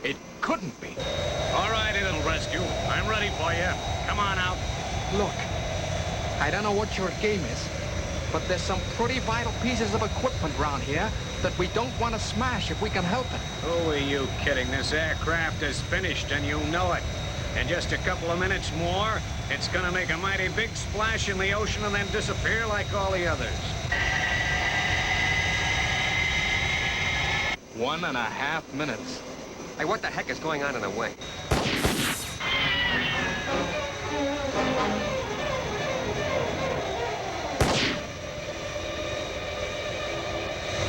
It couldn't be. All right, little rescue. I'm ready for you. Come on out. Look, I don't know what your game is, but there's some pretty vital pieces of equipment around here that we don't want to smash if we can help it. Who are you kidding? This aircraft is finished, and you know it. In just a couple of minutes more, it's gonna make a mighty big splash in the ocean and then disappear like all the others. 1.5 minutes. Hey, what the heck is going on in the wing?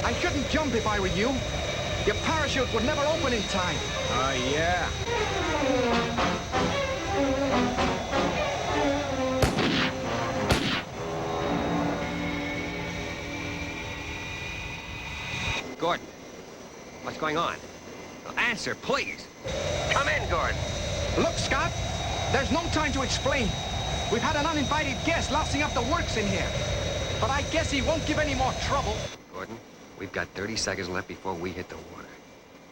I shouldn't jump if I were you. Your parachute would never open in time. Oh, yeah. Gordon, what's going on? Answer, please. Come in, Gordon. Look, Scott, there's no time to explain. We've had an uninvited guest lousing up the works in here. But I guess he won't give any more trouble. Gordon, we've got 30 seconds left before we hit the water.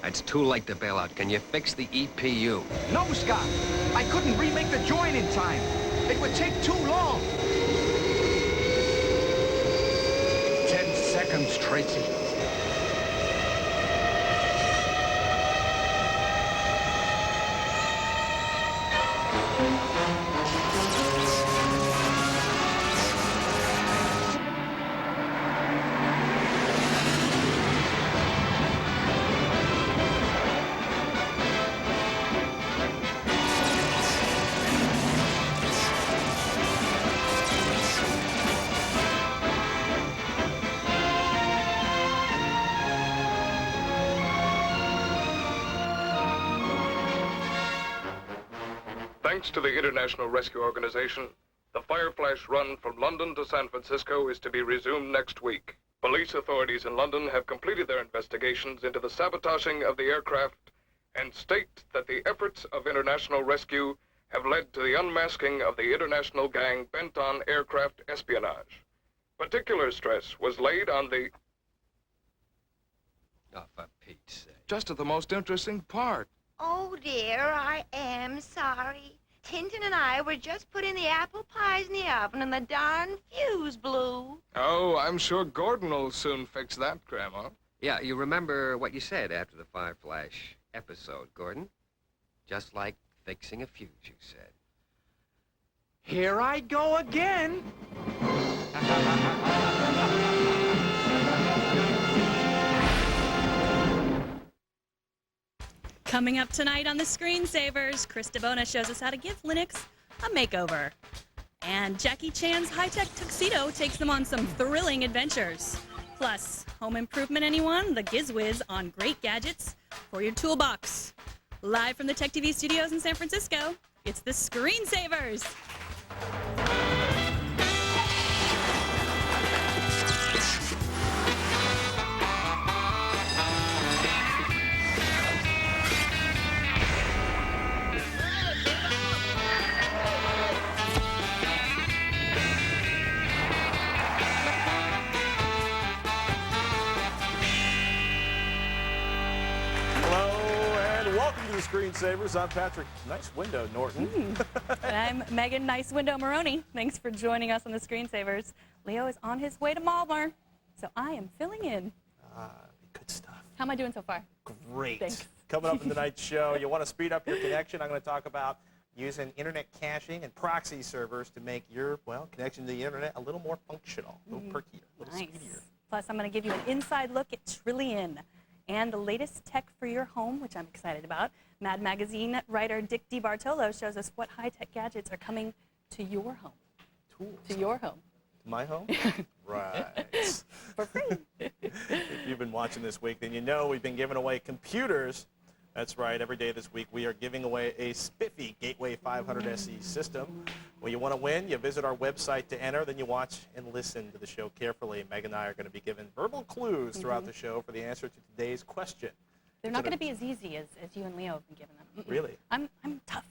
It's too late to bail out. Can you fix the EPU? No, Scott. I couldn't remake the join in time. It would take too long. 10 seconds, Tracy. Thanks to the International Rescue Organization, the Fire Flash run from London to San Francisco is to be resumed next week. Police authorities in London have completed their investigations into the sabotaging of the aircraft and state that the efforts of international rescue have led to the unmasking of the international gang bent on aircraft espionage. Particular stress was laid on the... Oh, for Pete's sake. Just at the most interesting part. Oh, dear, I am sorry. Tintin and I were just putting the apple pies in the oven and the darn fuse blew. Oh, I'm sure Gordon will soon fix that, Grandma. Yeah, you remember what you said after the Fire Flash episode, Gordon? Just like fixing a fuse, you said. Here I go again. Coming up tonight on the Screensavers, Chris DeBona shows us how to give Linux a makeover. And Jackie Chan's high-tech tuxedo takes them on some thrilling adventures. Plus, home improvement anyone? The Gizwiz on great gadgets for your toolbox. Live from the Tech TV studios in San Francisco, it's the Screensavers. Screensavers. I'm Patrick. Nice window, Norton. And I'm Megan Nice Window Maroney. Thanks for joining us on the Screensavers. Leo is on his way to Malmar, so I am filling in. Good stuff. How am I doing so far? Great. Thanks. Coming up in tonight's show, you want to speed up your connection. I'm going to talk about using internet caching and proxy servers to make your, well, connection to the internet a little more functional, a little perkier, a little speedier. Plus, I'm going to give you an inside look at Trillion and the latest tech for your home, which I'm excited about. Mad Magazine writer Dick DeBartolo shows us what high-tech gadgets are coming to your home. Tools. To your home. To my home? Right. For free. If you've been watching this week, then you know we've been giving away computers. That's right. Every day this week, we are giving away a spiffy Gateway 500 SE system. When you want to win, you visit our website to enter, then you watch and listen to the show carefully. Meg and I are going to be given verbal clues throughout the show for the answer to today's question. They're not going to be as easy as you and Leo have been giving them. Really? I'm tough.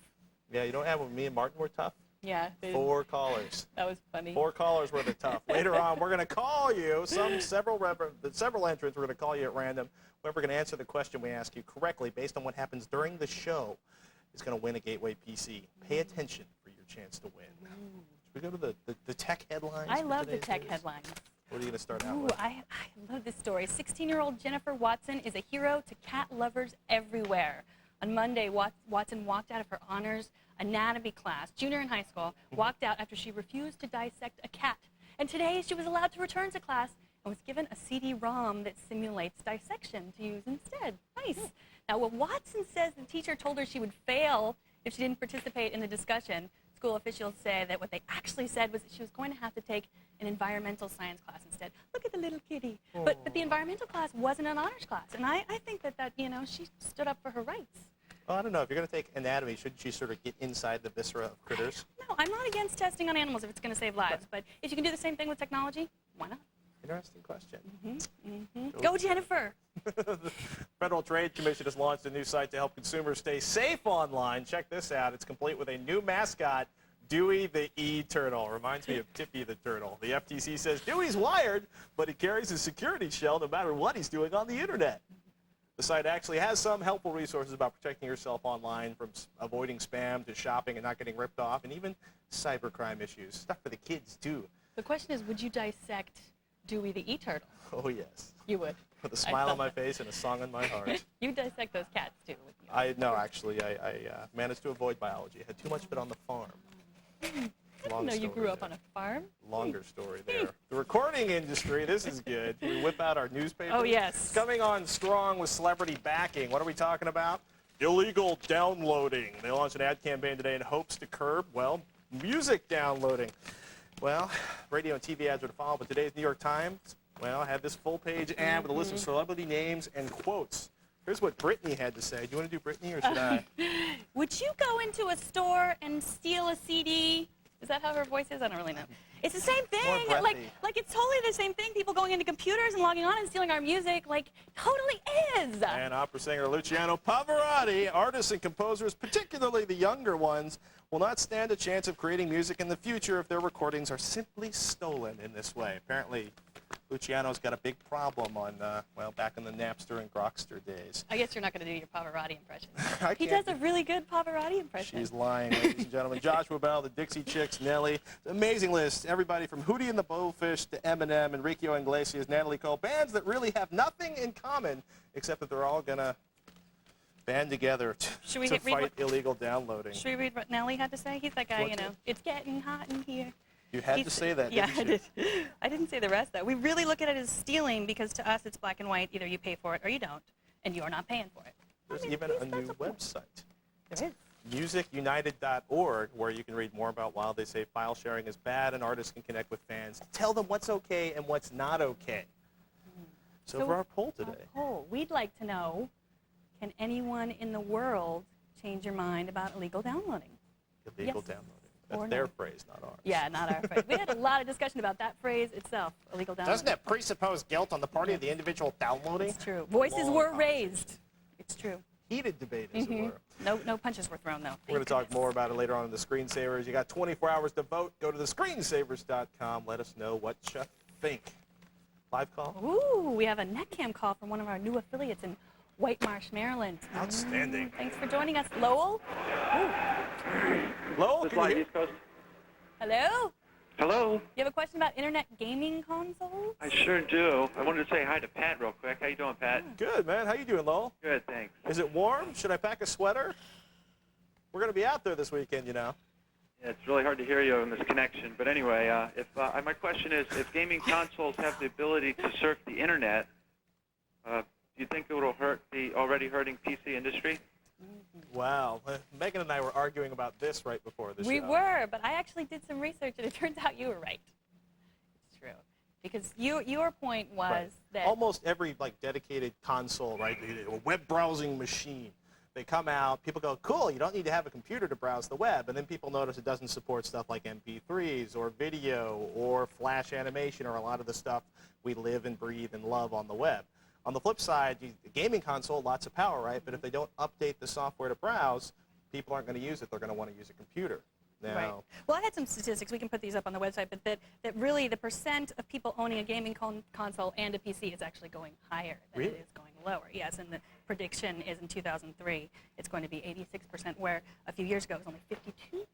Yeah, you don't have when me and Martin were tough? Yeah. 4 callers. That was funny. 4 callers worth of tough. Later on, we're going to call you, several entrants, we're going to call you at random. Whoever can answer the question we ask you correctly based on what happens during the show is going to win a Gateway PC. Pay attention for your chance to win. Should we go to the tech headlines? I love the tech headlines. What are you going to start out with? I love this story. 16-year-old Jennifer Watson is a hero to cat lovers everywhere. On Monday, Watson walked out of her honors anatomy class, junior in high school, walked out after she refused to dissect a cat. And today, she was allowed to return to class and was given a CD-ROM that simulates dissection to use instead. Nice. Now, what Watson says the teacher told her she would fail if she didn't participate in the discussion, school officials say that what they actually said was that she was going to have to take an environmental science class instead. Look at the little kitty. But the environmental class wasn't an honors class, and I think that she stood up for her rights. Well, I don't know. If you're going to take anatomy, shouldn't you sort of get inside the viscera of critters? No, I'm not against testing on animals if it's going to save lives, but if you can do the same thing with technology, why not? Interesting question. Go, Jennifer. The Federal Trade Commission has launched a new site to help consumers stay safe online. Check this out. It's complete with a new mascot, Dewey the E-Turtle. Reminds me of Tippy the Turtle. The FTC says Dewey's wired, but he carries his security shell no matter what he's doing on the internet. The site actually has some helpful resources about protecting yourself online, from avoiding spam to shopping and not getting ripped off, and even cybercrime issues. Stuff for the kids, too. The question is, would you dissect Dewey the E-Turtle? Oh, yes. You would. With a smile on my face and a song in my heart. You dissect those cats, too. No, actually, I managed to avoid biology. I had too much of it on the farm. I didn't know you grew up on a farm. Longer story there. The recording industry, this is good. We whip out our newspaper. Oh, yes. Coming on strong with celebrity backing. What are we talking about? Illegal downloading. They launched an ad campaign today in hopes to curb, well, music downloading. Well, radio and TV ads are to follow, but today's New York Times, well, had this full-page ad with a list of celebrity names and quotes. Here's what Britney had to say. Do you want to do Britney, or should I? Would you go into a store and steal a CD? Is that how her voice is? I don't really know. It's the same thing. Like it's totally the same thing. People going into computers and logging on and stealing our music. Like, totally is. And opera singer Luciano Pavarotti, artists and composers, particularly the younger ones, will not stand a chance of creating music in the future if their recordings are simply stolen in this way. Apparently, Luciano's got a big problem on, well, back in the Napster and Grokster days. I guess you're not going to do your Pavarotti impression. He does a really good Pavarotti impression. She's lying, ladies and gentlemen. Joshua Bell, the Dixie Chicks, Nelly. Amazing list. Everybody from Hootie and the Blowfish to Eminem, Enrique Iglesias, Natalie Cole. Bands that really have nothing in common except that they're all going to band together to fight illegal downloading. Should we read what Nelly had to say? He's that guy, you know, it's getting hot in here. You had to say that, yeah, didn't you? I did. I didn't say the rest, though. We really look at it as stealing because to us it's black and white. Either you pay for it or you don't, and you are not paying for it. There's even a new website. There is. MusicUnited.org, where you can read more about why they say file sharing is bad and artists can connect with fans. Tell them what's okay and what's not okay. So for our poll today. We'd like to know, can anyone in the world change your mind about illegal downloading? Illegal downloading. That's their phrase, not ours. Yeah, not our phrase. We had a lot of discussion about that phrase itself, illegal downloading. Doesn't that presuppose guilt on the part of the individual downloading? It's true. Voices were raised. It's true. Heated debate, as it were. No punches were thrown, though. We're going to talk more about it later on in the Screensavers. You got 24 hours to vote. Go to thescreensavers.com. Let us know what you think. Live call? Ooh, we have a netcam call from one of our new affiliates in White Marsh, Maryland. Outstanding. Thanks for joining us, Lowell. Lowell, can you hear? Hello? Hello? You have a question about internet gaming consoles? I sure do. I wanted to say hi to Pat real quick. How you doing, Pat? Good, man. How you doing, Lowell? Good, thanks. Is it warm? Should I pack a sweater? We're going to be out there this weekend, you know. Yeah, it's really hard to hear you on this connection. But anyway, my question is, if gaming consoles have the ability to surf the internet, do you think it will hurt the already hurting PC industry? Wow. Megan and I were arguing about this right before the show. We were, but I actually did some research, and it turns out you were right. It's true. Because your point was that almost every dedicated console, right, a web browsing machine, they come out, people go, cool, you don't need to have a computer to browse the web, and then people notice it doesn't support stuff like MP3s or video or flash animation or a lot of the stuff we live and breathe and love on the web. On the flip side, the gaming console, lots of power, right? But if they don't update the software to browse, people aren't going to use it. They're going to want to use a computer. now. Right. Well, I had some statistics. We can put these up on the website, but that really the percent of people owning a gaming console and a PC is actually going higher than it is going lower. Yes, and the prediction is in 2003 it's going to be 86%, where a few years ago it was only 52%.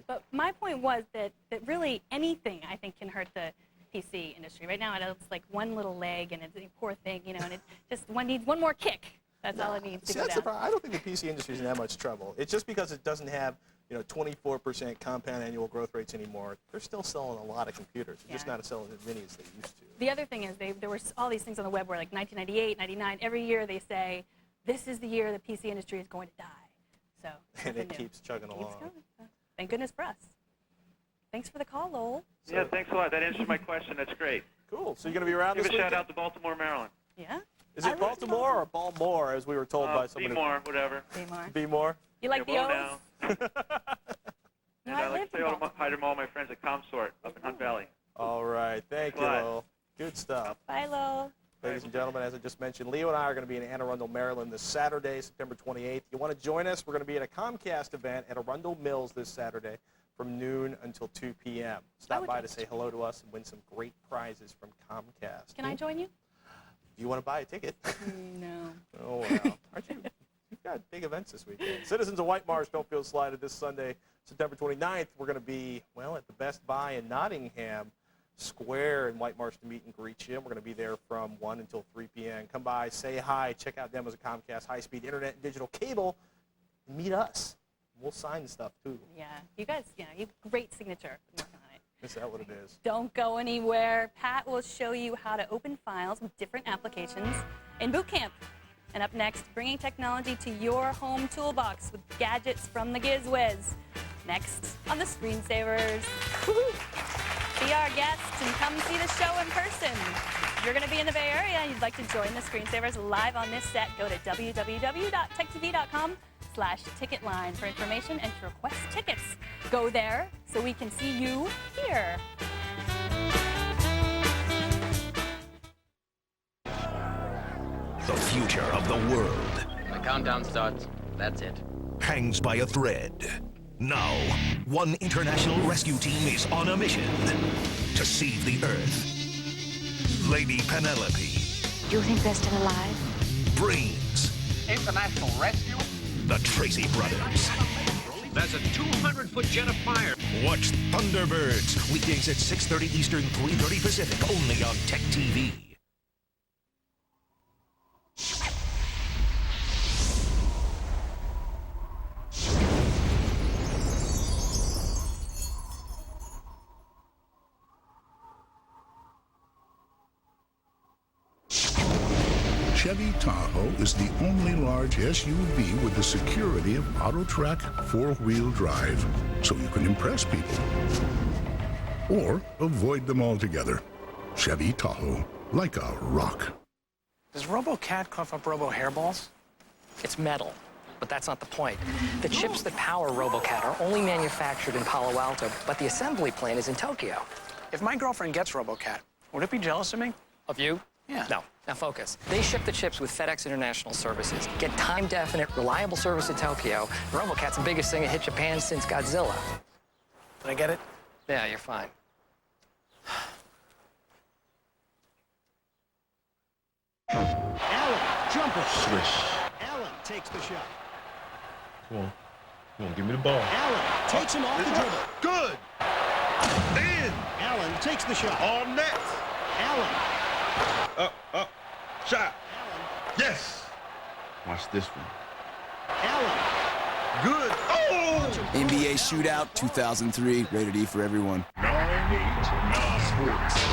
But my point was that really anything, I think, can hurt the PC industry. Right now it's like one little leg, and it's a poor thing, you know, and it just needs one more kick. That's all it needs to go That's down. the problem. I don't think the PC industry is in that much trouble. It's just because it doesn't have, 24% compound annual growth rates anymore. They're still selling a lot of computers. They're just not selling as many as they used to. The other thing is there were all these things on the web where, like, 1998, 99, every year they say, this is the year the PC industry is going to die. So and it keeps chugging along. Keeps going. Thank goodness for us. Thanks for the call, Lowell. Yeah, thanks a lot. That answers my question. That's great. Cool. So you're going to be around Give this a weekend? shout out to Baltimore, Maryland. Yeah? Is it Baltimore or Balmore, as we were told by somebody? Be-more, whatever. Be-more. Be-more? You like the O's? Now. And I'd like to say hi to all my friends at ComSort up in Hunt Valley. All right. Thank you, Lowell. Good stuff. Bye, Lowell. Ladies and gentlemen, as I just mentioned, Leo and I are going to be in Anne Arundel, Maryland this Saturday, September 28th. You want to join us? We're going to be at a Comcast event at Arundel Mills this Saturday from noon until 2 p.m. Stop by to say hello to us and win some great prizes from Comcast. Can I join you? Do you want to buy a ticket? No. Oh, wow. Aren't you? You've got big events this weekend. Citizens of White Marsh, don't feel slighted. This Sunday, September 29th, we're going to be, at the Best Buy in Nottingham Square in White Marsh to meet and greet you. We're going to be there from 1 until 3 p.m. Come by, say hi, check out demos of Comcast high-speed internet and digital cable, and meet us. We'll sign stuff, too. Yeah. You guys, you have great signature. I'm working on it. Is that what it is? Don't go anywhere. Pat will show you how to open files with different applications in boot camp. And up next, bringing technology to your home toolbox with gadgets from the GizWiz. Next on the Screensavers. Be our guest and come see the show in person. If you're going to be in the Bay Area and you'd like to join the Screensavers live on this set, go to www.techtv.com/ticketline for information and to request tickets. Go there so we can see you here. The future of the world. The countdown starts. That's it. Hangs by a thread. Now, one international rescue team is on a mission to save the Earth. Lady Penelope. You think they're still alive? Brains. International rescue? The Tracy Brothers. There's a 200-foot jet of fire. Watch Thunderbirds, weekdays at 6:30 Eastern, 3:30 Pacific, only on Tech TV. Chevy Tahoe is the only large SUV with the security of AutoTrack four-wheel drive, so you can impress people. Or avoid them altogether. Chevy Tahoe, like a rock. Does RoboCat cough up Robo hairballs? It's metal, but that's not the point. The chips that power RoboCat are only manufactured in Palo Alto, but the assembly plant is in Tokyo. If my girlfriend gets RoboCat, would it be jealous of me? Of you? Yeah. No. Now focus. They ship the chips with FedEx International Services. Get time-definite, reliable service to Tokyo. RoboCat's the biggest thing to hit Japan since Godzilla. Did I get it? Yeah, you're fine. Allen, jumper. Swish. Allen takes the shot. Come on, give me the ball. Allen takes him off the dribble. Good. In. Allen takes the shot. On net. Allen. Up. Shot. Allen. Yes. Watch this one. Allen. Good. Oh! NBA Shootout 2003, rated E for everyone. 9-8 Sports.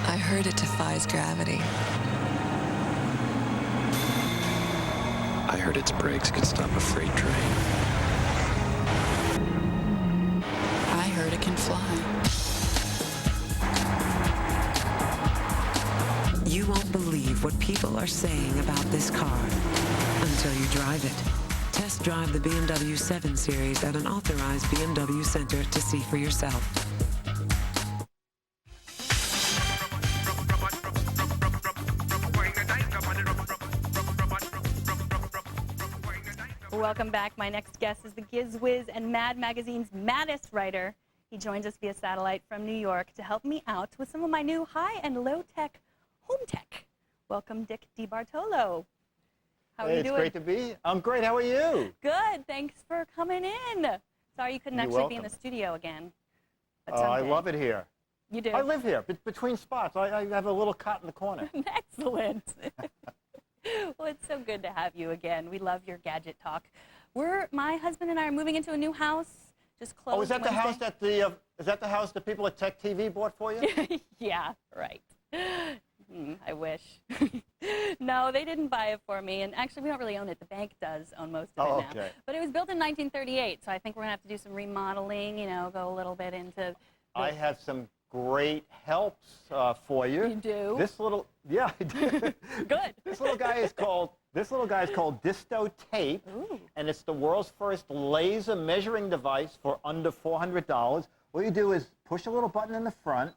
I heard it defies gravity. I heard its brakes could stop a freight train. I heard it can fly. You won't believe what people are saying about this car until you drive it. Test drive the BMW 7 Series at an authorized BMW center to see for yourself. Welcome back. My next guest is the Giz Wiz and Mad Magazine's Maddest writer. He joins us via satellite from New York to help me out with some of my new high and low-tech home tech. Welcome, Dick DeBartolo. How are you doing? It's great to be. I'm great. How are you? Good. Thanks for coming in. Sorry you couldn't actually be in the studio again. But I love it here. You do? I live here, between spots. I have a little cot in the corner. Excellent. Well, it's so good to have you again. We love your gadget talk. My husband and I are moving into a new house. Just closed. Oh, is that Wednesday. the house that is that the house that people at Tech TV bought for you? Yeah, right. I wish. No, they didn't buy it for me. And actually, we don't really own it. The bank does own most of it now. Okay. But it was built in 1938, so I think we're going to have to do some remodeling, you know, go a little bit into... I have some great helps for you. You do? This little, yeah, I do. Good. This little guy is called Disto Tape, and it's the world's first laser measuring device for under $400. What you do is push a little button in the front,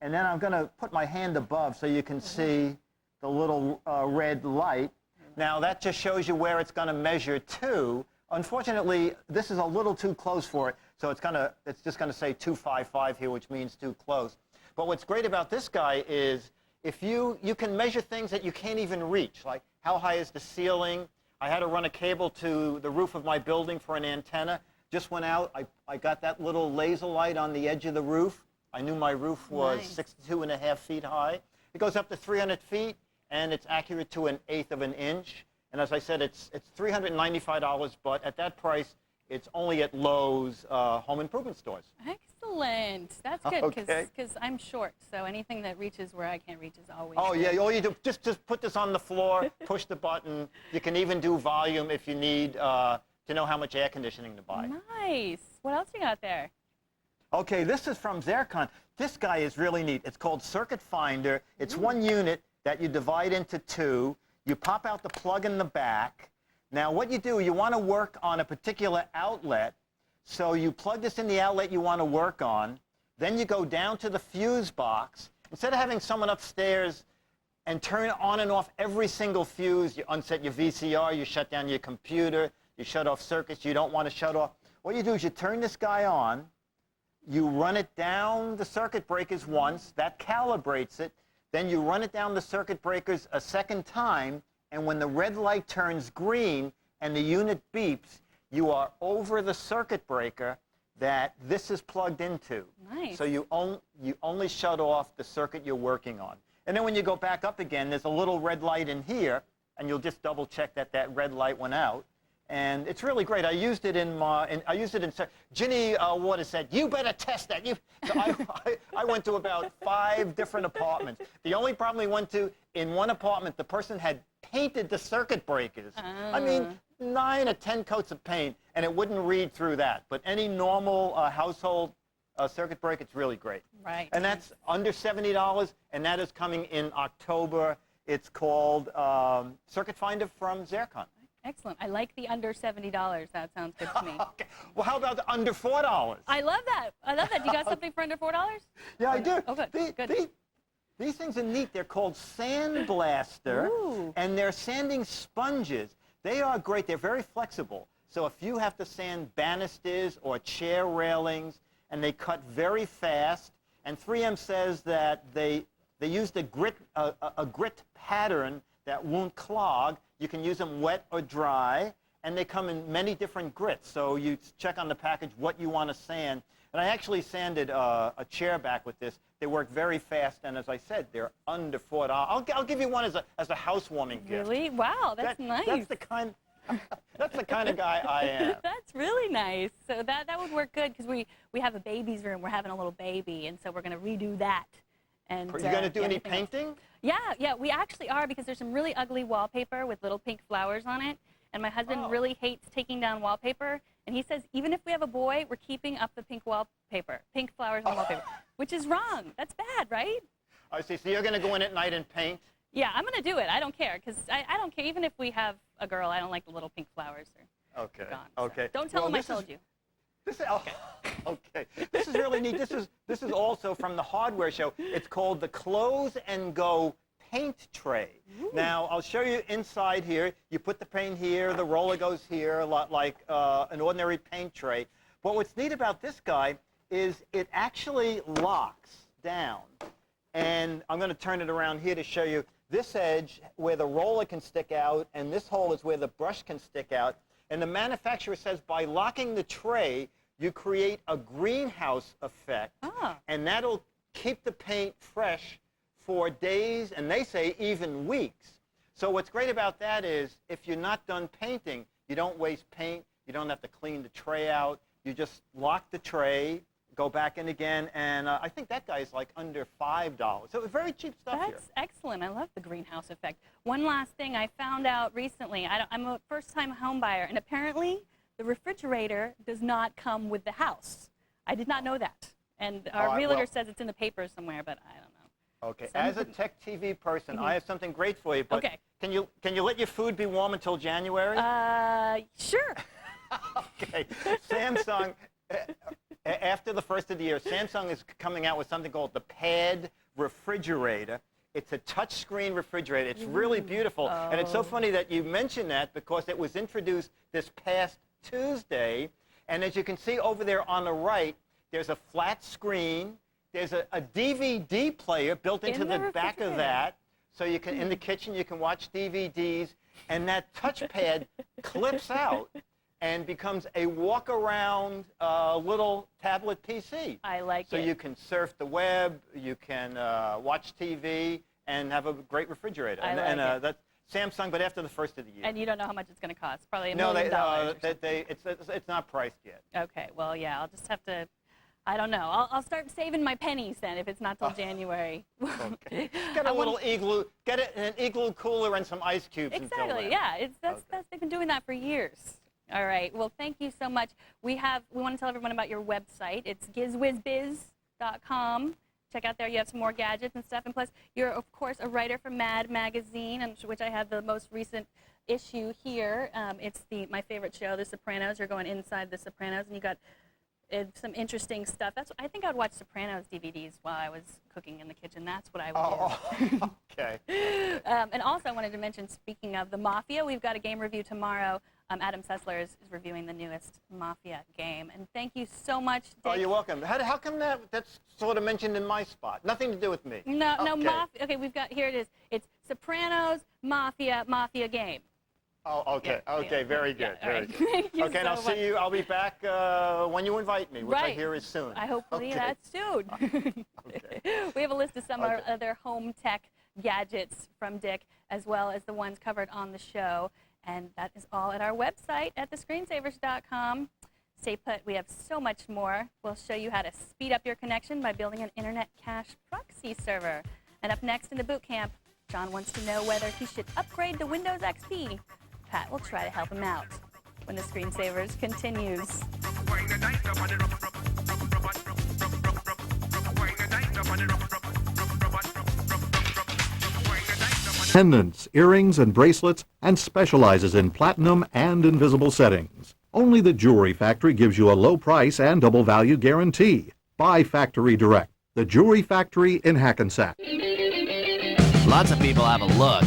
and then I'm going to put my hand above so you can see the little red light. Now that just shows you where it's going to measure to. Unfortunately, this is a little too close for it, so it's just going to say 255 here, which means too close. But what's great about this guy is if you can measure things that you can't even reach, like how high is the ceiling. I had to run a cable to the roof of my building for an antenna. Just went out. I got that little laser light on the edge of the roof. I knew my roof was 62.5 feet high. It goes up to 300 feet, and it's accurate to 1/8 of an inch. And as I said, it's $395, but at that price, it's only at Lowe's home improvement stores. Excellent. That's good, Okay. because I'm short, so anything that reaches where I can't reach is always Oh, good. yeah, all you do, just put this on the floor, push the button. You can even do volume if you need to know how much air conditioning to buy. Nice. What else you got there? Okay, this is from Zercon. This guy is really neat. It's called Circuit Finder. It's one unit that you divide into two. You pop out the plug in the back. Now, what you do, you want to work on a particular outlet. So you plug this in the outlet you want to work on. Then you go down to the fuse box. Instead of having someone upstairs and turn on and off every single fuse, you unset your VCR, you shut down your computer, you shut off circuits you don't want to shut off. What you do is you turn this guy on. You run it down the circuit breakers once. That calibrates it. Then you run it down the circuit breakers a second time, and when the red light turns green and the unit beeps, you are over the circuit breaker that this is plugged into. Nice. So you only shut off the circuit you're working on. And then when you go back up again, there's a little red light in here, and you'll just double check that that red light went out. And it's really great. I used it in Ginny Waters said, "You better test that." So I went to about 5 different apartments. The only problem we went to, in one apartment, the person had painted the circuit breakers. I mean, 9 or 10 coats of paint, and it wouldn't read through that. But any normal household circuit breaker, it's really great. Right. And that's under $70, and that is coming in October. It's called Circuit Finder from Zercon. Excellent. I like the under $70. That sounds good to me. Okay. Well, how about the under $4? I love that. I love that. You got something for under $4? Yeah, I do. Oh, good. These things are neat. They're called Sand Blaster, and they're sanding sponges. They are great. They're very flexible. So if you have to sand banisters or chair railings, and they cut very fast, and 3M says that they used a grit pattern that won't clog. You can use them wet or dry, and they come in many different grits. So you check on the package what you want to sand. And I actually sanded a chair back with this. They work very fast, and as I said, they're under $4. I'll give you one as a housewarming gift. Really? Wow, that's nice. That's the kind of guy I am. That's really nice. So that would work good because we have a baby's room. We're having a little baby, and so we're going to redo that. And are you going to do any painting? Yeah, we actually are because there's some really ugly wallpaper with little pink flowers on it. and my husband really hates taking down wallpaper. And he says, even if we have a boy, we're keeping up the pink wallpaper, pink flowers on wallpaper, which is wrong. That's bad, right? I see. So you're going to go in at night and paint? Yeah, I'm going to do it. I don't care, because I don't care. Even if we have a girl, I don't like the little pink flowers. Okay. Gone, Okay. Don't tell them I told you. Okay. This is really neat. This is also from the Hardware show. It's called the Close and Go paint tray. Ooh. Now, I'll show you inside here. You put the paint here, the roller goes here, a lot like an ordinary paint tray. But what's neat about this guy is it actually locks down. And I'm going to turn it around here to show you this edge where the roller can stick out, and this hole is where the brush can stick out. And the manufacturer says by locking the tray, you create a greenhouse effect, and that'll keep the paint fresh for days, and they say even weeks. So what's great about that is if you're not done painting, you don't waste paint, you don't have to clean the tray out, you just lock the tray, go back in again, and I think that guy is like under $5. So it's very cheap stuff here. That's excellent. I love the greenhouse effect. One last thing I found out recently, I'm a first-time home buyer, and apparently the refrigerator does not come with the house. I did not know that. And our realtor says it's in the paper somewhere, but I don't know. Okay, as a tech TV person, I have something great for you, but can you let your food be warm until January? Sure. Okay, Samsung, after the first of the year, Samsung is coming out with something called the Pad Refrigerator. It's a touchscreen refrigerator. It's really beautiful. And it's so funny that you mentioned that because it was introduced this past Tuesday. And as you can see over there on the right, there's a flat screen. There's a DVD player built into the back of that. So you can, in the kitchen, you can watch DVDs. And that touchpad clips out and becomes a walk-around little tablet PC. I like it. So you can surf the web, you can watch TV, and have a great refrigerator. I like it. That's Samsung, but after the first of the year. And you don't know how much it's going to cost? Probably $1 million. No, it's not priced yet. Okay, well, yeah, I'll just have to, I don't know. I'll start saving my pennies then if it's not till January. Okay. Get a little igloo, get it in an igloo cooler and some ice cubes. Exactly, yeah. They've been doing that for years. All right. Well, thank you so much. We want to tell everyone about your website. It's gizwizbiz.com. Check out there. You have some more gadgets and stuff. And plus, you're, of course, a writer for Mad Magazine, which I have the most recent issue here. It's my favorite show, The Sopranos. You're going inside The Sopranos, and you got some interesting stuff. I think I would watch Sopranos DVDs while I was cooking in the kitchen. That's what I would do. Okay. And also, I wanted to mention, speaking of the Mafia, we've got a game review tomorrow. Adam Sessler is reviewing the newest Mafia game. And thank you so much, Dick. Oh, you're welcome. How come that's sort of mentioned in my spot? Nothing to do with me. No, Mafia. Okay, we've got, here it is. It's Sopranos, Mafia game. Oh, okay. Yeah, okay, very good. Yeah, very good. good. Thank you Okay, and so I'll see you. I'll be back when you invite me, which I hear is soon. I hopefully that's soon. Okay. We have a list of some other home tech gadgets from Dick, as well as the ones covered on the show. And that is all at our website at thescreensavers.com. Stay put. We have so much more. We'll show you how to speed up your connection by building an internet cache proxy server. And up next in the boot camp, John wants to know whether he should upgrade to Windows XP. Pat will try to help him out when the Screensavers continues. Pendants, earrings, and bracelets, and specializes in platinum and invisible settings. Only the Jewelry Factory gives you a low price and double value guarantee. Buy Factory Direct, the Jewelry Factory in Hackensack. Lots of people have a look.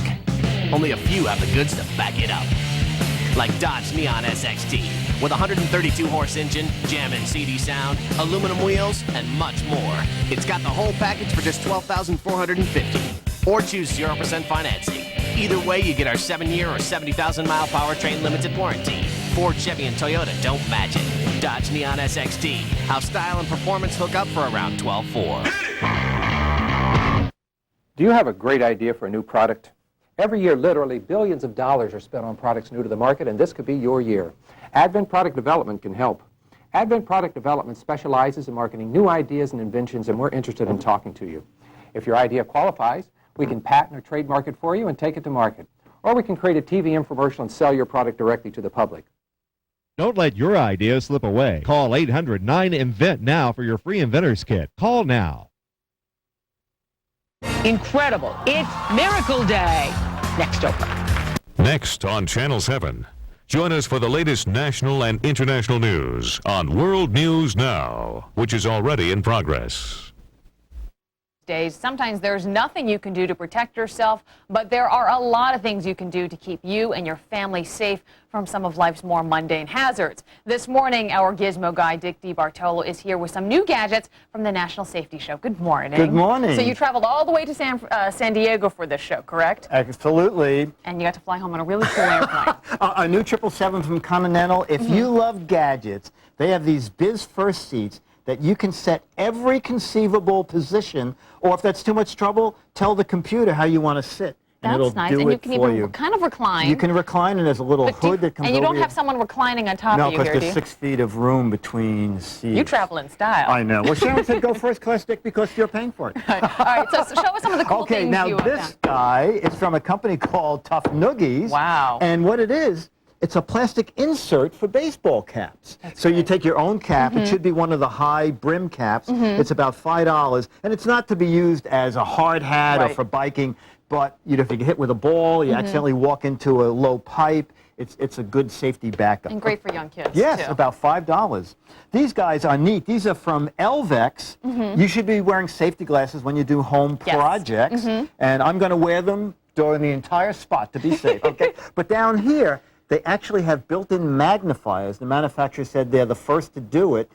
Only a few have the goods to back it up. Like Dodge Neon SXT, with a 132-horse engine, Jam-In CD sound, aluminum wheels, and much more. It's got the whole package for just $12,450. Or choose 0% financing. Either way, you get our 7-year or 70,000-mile powertrain limited warranty. Ford, Chevy, and Toyota don't match it. Dodge Neon SXT. How style and performance hook up for around $12,400. Do you have a great idea for a new product? Every year, literally billions of dollars are spent on products new to the market, and this could be your year. Advent Product Development can help. Advent Product Development specializes in marketing new ideas and inventions, and we're interested in talking to you. If your idea qualifies, we can patent or trademark it for you and take it to market. Or we can create a TV infomercial and sell your product directly to the public. Don't let your idea slip away. Call 800-9INVENT now for your free inventor's kit. Call now. Incredible. It's Miracle Day. Next over. Next on Channel 7. Join us for the latest national and international news on World News Now, which is already in progress. Days. Sometimes there's nothing you can do to protect yourself, but there are a lot of things you can do to keep you and your family safe from some of life's more mundane hazards. This morning, our gizmo guy, Dick DeBartolo, is here with some new gadgets from the National Safety Show. Good morning. Good morning. So you traveled all the way to San Diego for this show, correct? Absolutely. And you got to fly home on a really cool airplane. A new 777 from Continental. If you love gadgets, they have these Biz First seats that you can set every conceivable position, or if that's too much trouble, tell the computer how you want to sit. And That's it'll nice, do and you it can for even you. kind of recline. You can recline, and there's a little hood that comes over. And you don't your- have someone reclining on top No, of you because here, do there's you? 6 feet of room between seats. You travel in style. I know. Well, Sharon said go first class, Dick, because you're paying for it. All right, so show us some of the cool Okay, things now you this found. guy is from a company called Tough Noogies. Wow. And what it is, it's a plastic insert for baseball caps. So you take your own cap. It should be one of the high brim caps. It's about $5, and it's not to be used as a hard hat or Right. for biking. But if you get hit with a ball, you accidentally walk into a low pipe, it's a good safety backup. And great for young kids, Yes, too. about $5. These guys are neat. These are from Elvex. You should be wearing safety glasses when you do home projects. And I'm going to wear them during the entire spot to be safe, okay? But down here, they actually have built-in magnifiers. The manufacturer said they're the first to do it.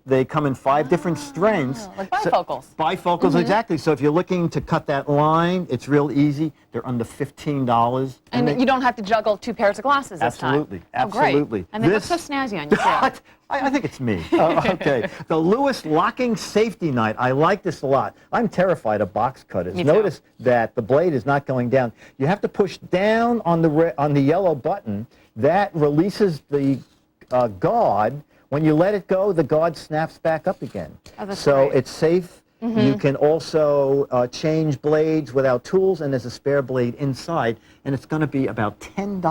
They come in 5 different strengths. Like bifocals. Bifocals, exactly. So if you're looking to cut that line, it's real easy. They're under $15. And you don't have to juggle 2 pairs of glasses this time. Absolutely, Oh, great. absolutely. And they look so snazzy on you, too. I think it's me. Okay. The Lewis Locking Safety Knife. I like this a lot. I'm terrified of box cutters. Me too. Notice that the blade is not going down. You have to push down on the yellow button. That releases the guard. When you let it go, the guard snaps back up again. Oh, that's so great. it's safe. You can also change blades without tools, and there's a spare blade inside, and it's going to be about $10.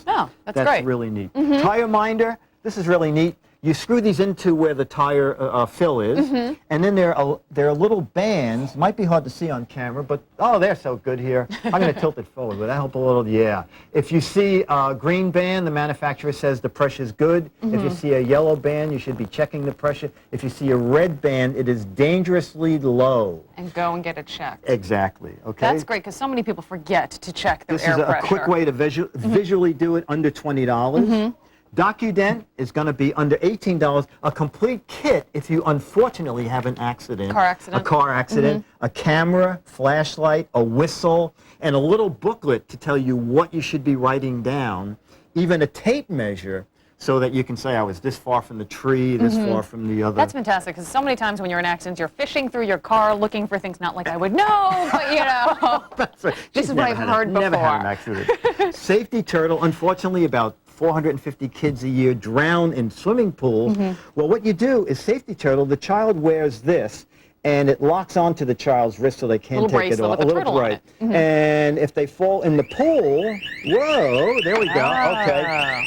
Oh, that's great. That's really neat. Tire minder. This is really neat. You screw these into where the tire fill is, and then there are little bands. Might be hard to see on camera, but oh, they're so good here. I'm going to tilt it forward. Will that help a little? Yeah. If you see a green band, the manufacturer says the pressure's good. If you see a yellow band, you should be checking the pressure. If you see a red band, it is dangerously low. And go and get it checked. Exactly. Okay. That's great, because so many people forget to check their This air is a pressure. quick way to visually do it under $20. DocuDent is going to be under $18. A complete kit if you unfortunately have an accident. Car accident. A car accident, a camera, flashlight, a whistle, and a little booklet to tell you what you should be writing down, even a tape measure so that you can say I was this far from the tree, this far from the other. That's fantastic, because so many times when you're in accidents, you're fishing through your car looking for things not like I would know, but you know. That's right. This is what I've heard before. Never had an accident. Safety turtle, unfortunately, about 450 kids a year drown in swimming pools. Well, what you do is safety turtle, the child wears this, and it locks onto the child's wrist so they can't Little take it bracelet off. with a turtle on right. it. And if they fall in the pool, whoa, there we go. Okay.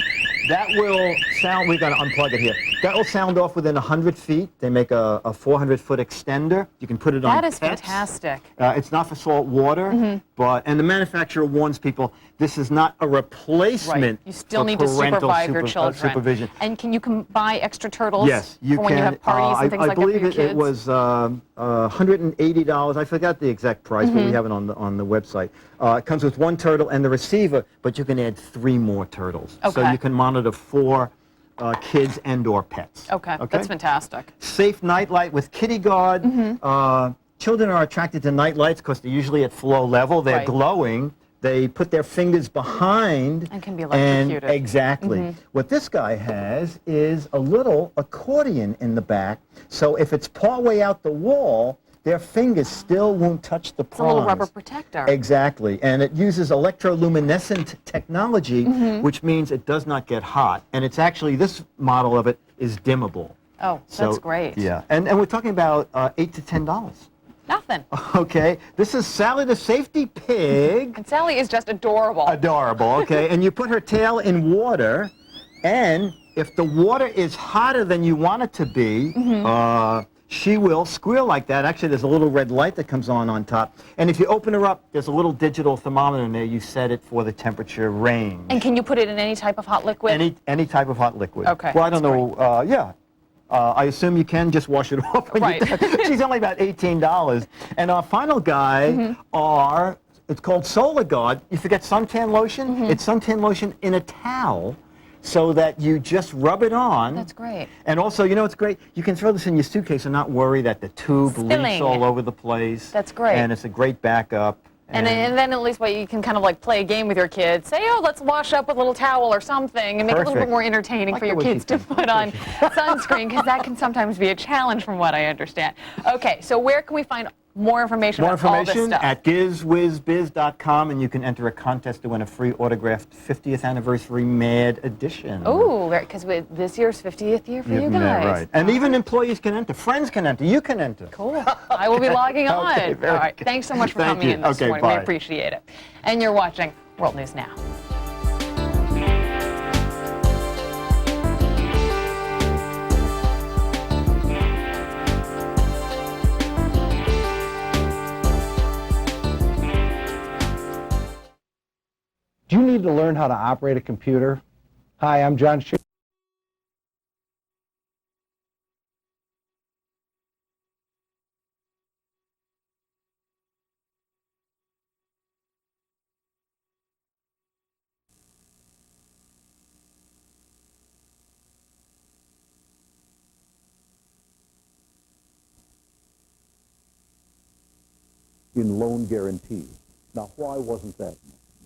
That will sound, we're going to unplug it here. That will sound off within 100 feet. They make a 400-foot extender. You can put it on That is pets. fantastic. It's not for salt water, and the manufacturer warns people this is not a replacement. Right. You still for need to parental supervise your children. supervision. And can you buy extra turtles Yes, you for can. when you have parties and things I like that for believe your it kids? was $180. I forgot the exact price, but we have it on the website. It comes with 1 turtle and the receiver, but you can add 3 more turtles. So Okay. you can monitor 4 kids and/or pets. Okay, that's fantastic. Safe nightlight with kitty guard. Children are attracted to night lights because they're usually at flow level. They're Right. glowing. They put their fingers behind. And can be electrocuted. Exactly. What this guy has is a little accordion in the back. So if it's partway out the wall, their fingers still won't touch the prongs. It's a little rubber protector. Exactly. And it uses electroluminescent technology, which means it does not get hot. And it's actually, this model of it is dimmable. Oh, So, that's great. Yeah. And we're talking about $8 to $10. Nothing. Okay, this is Sally the safety pig. And Sally is just adorable. Adorable, okay. And you put her tail in water, and if the water is hotter than you want it to be, she will squeal like that. Actually, there's a little red light that comes on top. And if you open her up, there's a little digital thermometer in there. You set it for the temperature range. And can you put it in any type of hot liquid? Any type of hot liquid. Okay. Well, I don't know. Yeah. I assume you can just wash it off when you're done. She's only about $18. And our final guy it's called Solar Guard. You forget suntan lotion? It's suntan lotion in a towel, so that you just rub it on. That's great. And also, you know what's great? You can throw this in your suitcase and not worry that the tube leaks all over the place. That's great. And it's a great backup. And then at least you can kind of like play a game with your kids. Say, oh, let's wash up with a little towel or something and make it a little bit more entertaining for your kids to put on sunscreen, because that can sometimes be a challenge from what I understand. Okay, so where can we find more information about all this stuff? At gizwizbiz.com, and you can enter a contest to win a free autographed 50th anniversary Mad edition. Oh, because this year's 50th year for you guys. Yeah, right. And even employees can enter. Friends can enter. You can enter. Cool. I will be logging on. Okay, all right. Thanks so much for coming in this morning. Bye. We appreciate it. And you're watching World News Now. Do you need to learn how to operate a computer? Hi, I'm John Schuster. In loan guarantee. Now, why wasn't that?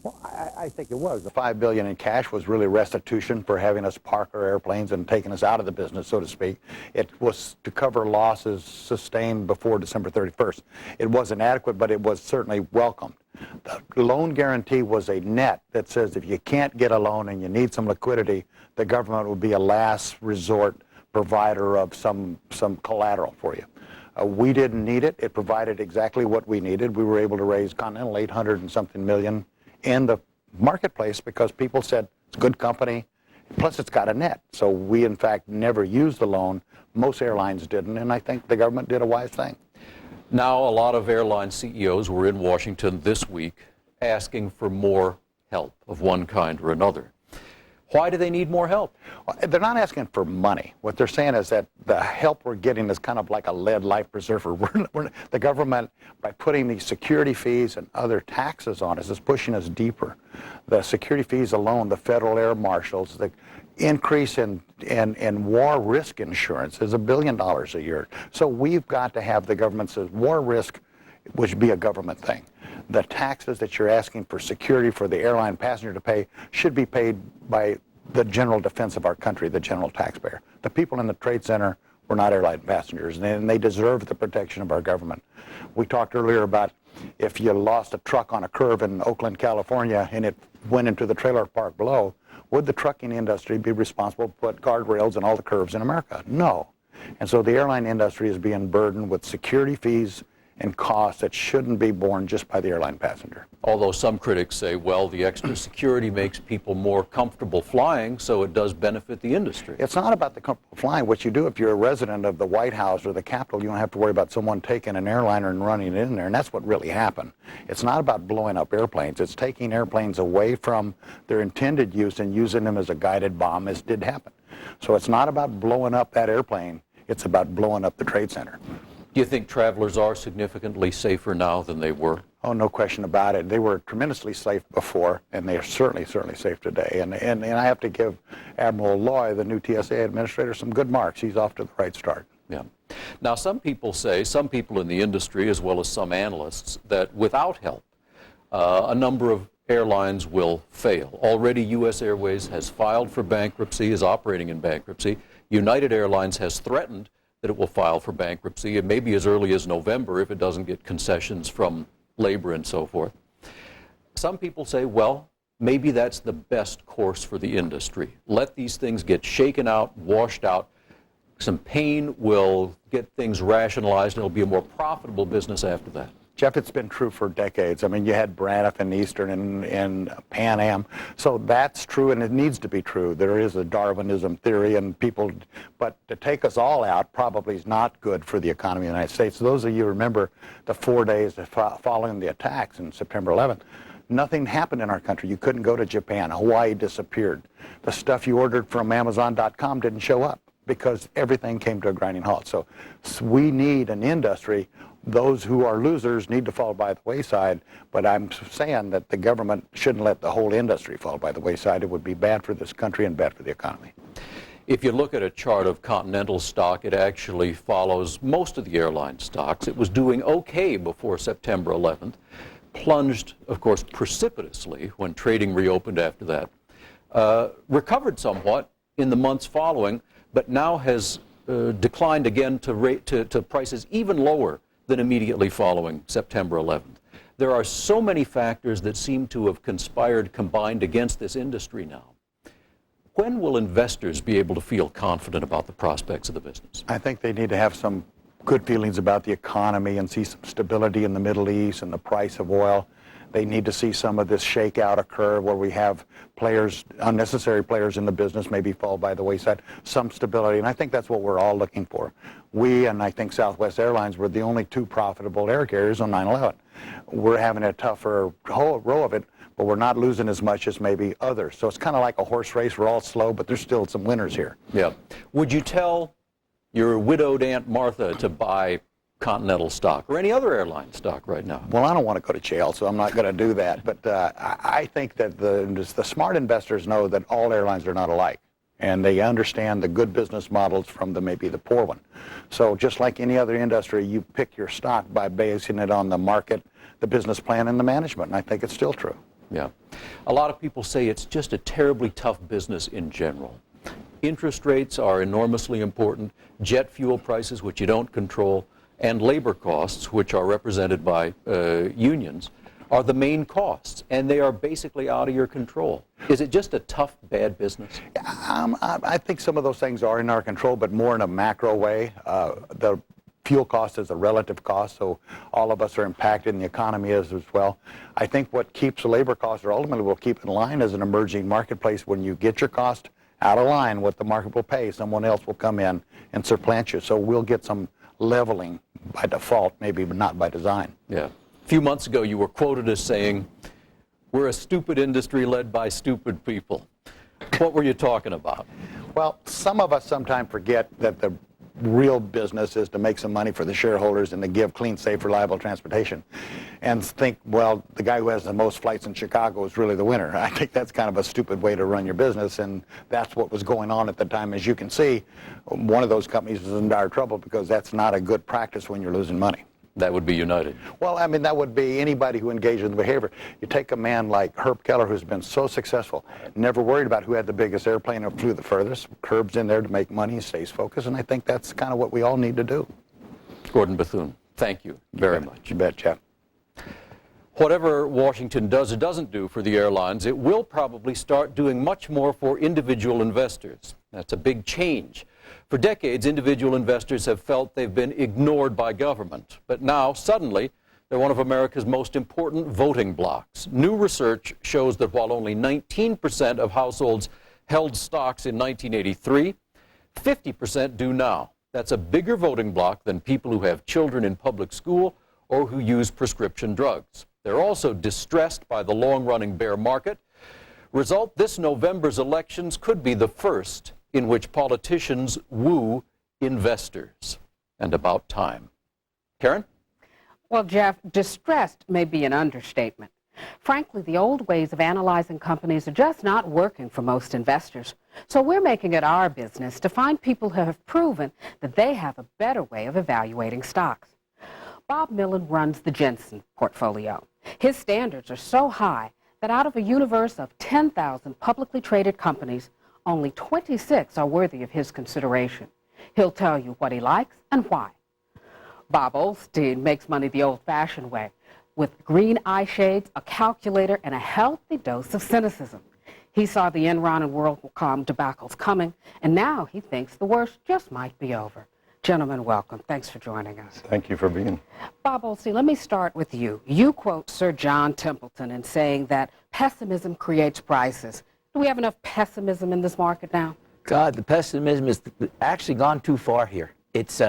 Well, I think it was. The $5 billion in cash was really restitution for having us park our airplanes and taking us out of the business, so to speak. It was to cover losses sustained before December 31st. It wasn't adequate, but it was certainly welcomed. The loan guarantee was a net that says if you can't get a loan and you need some liquidity, the government will be a last resort provider of some collateral for you. We didn't need it. It provided exactly what we needed. We were able to raise Continental 800 and something million in the marketplace because people said it's a good company, plus it's got a net. So we, in fact, never used the loan. Most airlines didn't, and I think the government did a wise thing. Now, a lot of airline CEOs were in Washington this week asking for more help of one kind or another. Why do they need more help? Well, they're not asking for money. What they're saying is that the help we're getting is kind of like a lead life preserver. The government, by putting these security fees and other taxes on us, is pushing us deeper. The security fees alone, the federal air marshals, the increase in war risk insurance is $1 billion a year. So we've got to have the government says war risk, which would be a government thing. The taxes that you're asking for security for the airline passenger to pay should be paid by the general defense of our country, the general taxpayer. The people in the Trade Center were not airline passengers, and they deserve the protection of our government. We talked earlier about if you lost a truck on a curve in Oakland, California, and it went into the trailer park below, would the trucking industry be responsible to put guardrails in all the curves in America? No. And so the airline industry is being burdened with security fees and costs that shouldn't be borne just by the airline passenger. Although some critics say, well, the extra security makes people more comfortable flying, so it does benefit the industry. It's not about the comfortable flying. What you do if you're a resident of the White House or the Capitol, you don't have to worry about someone taking an airliner and running it in there, and that's what really happened. It's not about blowing up airplanes. It's taking airplanes away from their intended use and using them as a guided bomb, as did happen. So it's not about blowing up that airplane. It's about blowing up the Trade Center. Do you think travelers are significantly safer now than they were? Oh, no question about it. They were tremendously safe before, and they are certainly safe today. And I have to give Admiral Loy, the new TSA administrator, some good marks. He's off to the right start. Yeah. Now, some people in the industry, as well as some analysts, that without help, a number of airlines will fail. Already, U.S. Airways has filed for bankruptcy, is operating in bankruptcy. United Airlines has threatened that it will file for bankruptcy, and maybe as early as November if it doesn't get concessions from labor and so forth. Some people say, well, maybe that's the best course for the industry. Let these things get shaken out, washed out. some pain will get things rationalized, and it'll be a more profitable business after that? Jeff, it's been true for decades. I mean, you had Braniff and Eastern and Pan Am. So that's true, and it needs to be true. There is a Darwinism theory, and people, but to take us all out probably is not good for the economy of the United States. So those of you who remember the 4 days following the attacks on September 11th, nothing happened in our country. You couldn't go to Japan. Hawaii disappeared. The stuff you ordered from Amazon.com didn't show up because everything came to a grinding halt. So we need an industry. Those who are losers need to fall by the wayside, but I'm saying that the government shouldn't let the whole industry fall by the wayside. It would be bad for this country and bad for the economy. If you look at a chart of Continental stock, it actually follows most of the airline stocks. It was doing okay before September 11th, plunged, of course, precipitously when trading reopened after that, recovered somewhat in the months following, but now has declined again to prices even lower than immediately following September 11th. There are so many factors that seem to have combined against this industry now. When will investors be able to feel confident about the prospects of the business? I think they need to have some good feelings about the economy and see some stability in the Middle East and the price of oil. They need to see some of this shakeout occur where we have players, unnecessary players in the business maybe fall by the wayside, some stability, and I think that's what we're all looking for. We, and I think Southwest Airlines, were the only two profitable air carriers on 9/11. We're having a tougher row of it, but we're not losing as much as maybe others. So it's kind of like a horse race. We're all slow, but there's still some winners here. Yeah. Would you tell your widowed Aunt Martha to buy Continental stock or any other airline stock right now? Well, I don't want to go to jail, so I'm not going to do that. But I think that the smart investors know that all airlines are not alike, and they understand the good business models from maybe the poor one. So just like any other industry, you pick your stock by basing it on the market, the business plan, and the management, and I think it's still true. Yeah. A lot of people say it's just a terribly tough business in general. Interest rates are enormously important, jet fuel prices, which you don't control, and labor costs, which are represented by unions, are the main costs, and they are basically out of your control. Is it just a tough, bad business? I think some of those things are in our control, but more in a macro way. The fuel cost is a relative cost, so all of us are impacted, and the economy is as well. I think what keeps the labor costs, or ultimately will keep in line, as an emerging marketplace. When you get your cost out of line, what the market will pay, someone else will come in and supplant you. So we'll get some leveling by default, maybe, but not by design. Yeah. A few months ago, you were quoted as saying, "We're a stupid industry led by stupid people." What were you talking about? Well, some of us sometimes forget that the real business is to make some money for the shareholders and to give clean, safe, reliable transportation, and think, well, the guy who has the most flights in Chicago is really the winner. I think that's kind of a stupid way to run your business, and that's what was going on at the time. As you can see, one of those companies is in dire trouble because that's not a good practice when you're losing money. That would be United. Well, I mean, that would be anybody who engaged in the behavior. You take a man like Herb Keller, who's been so successful, never worried about who had the biggest airplane or flew the furthest. Herb's in there to make money, stays focused, and I think that's kind of what we all need to do. Gordon Bethune, thank you very much. You bet, Jeff. Whatever Washington does or doesn't do for the airlines, it will probably start doing much more for individual investors. That's a big change. For decades, individual investors have felt they've been ignored by government. But now, suddenly, they're one of America's most important voting blocs. New research shows that while only 19% of households held stocks in 1983, 50% do now. That's a bigger voting bloc than people who have children in public school or who use prescription drugs. They're also distressed by the long-running bear market. Result, this November's elections could be the first in which politicians woo investors. And about time. Karen? Well, Jeff, distressed may be an understatement. Frankly, the old ways of analyzing companies are just not working for most investors. So we're making it our business to find people who have proven that they have a better way of evaluating stocks. Bob Millen runs the Jensen portfolio. His standards are so high that out of a universe of 10,000 publicly traded companies, only 26 are worthy of his consideration. He'll tell you what he likes and why. Bob Olstein makes money the old-fashioned way, with green eye shades, a calculator, and a healthy dose of cynicism. He saw the Enron and WorldCom debacles coming, and now he thinks the worst just might be over. Gentlemen, welcome. Thanks for joining us. Thank you for being here. Bob Olstein, let me start with you. You quote Sir John Templeton in saying that pessimism creates prices. Do we have enough pessimism in this market now? God, the pessimism has actually gone too far here. It's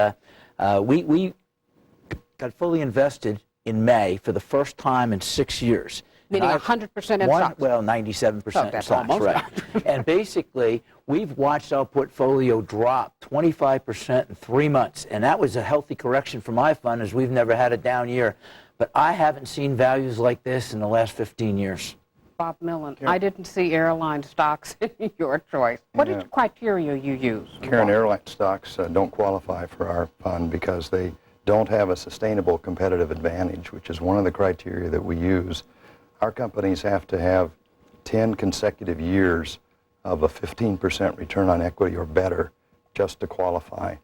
we got fully invested in May for the first time in 6 years. Meaning 100% in stocks? Well, 97% in stocks, almost right. And basically, we've watched our portfolio drop 25% in 3 months, and that was a healthy correction for my fund, as we've never had a down year. But I haven't seen values like this in the last 15 years. Bob Millen, I didn't see airline stocks in your choice. What is the criteria you use? Karen, airline stocks don't qualify for our fund because they don't have a sustainable competitive advantage, which is one of the criteria that we use. Our companies have to have 10 consecutive years of a 15% return on equity or better just to qualify.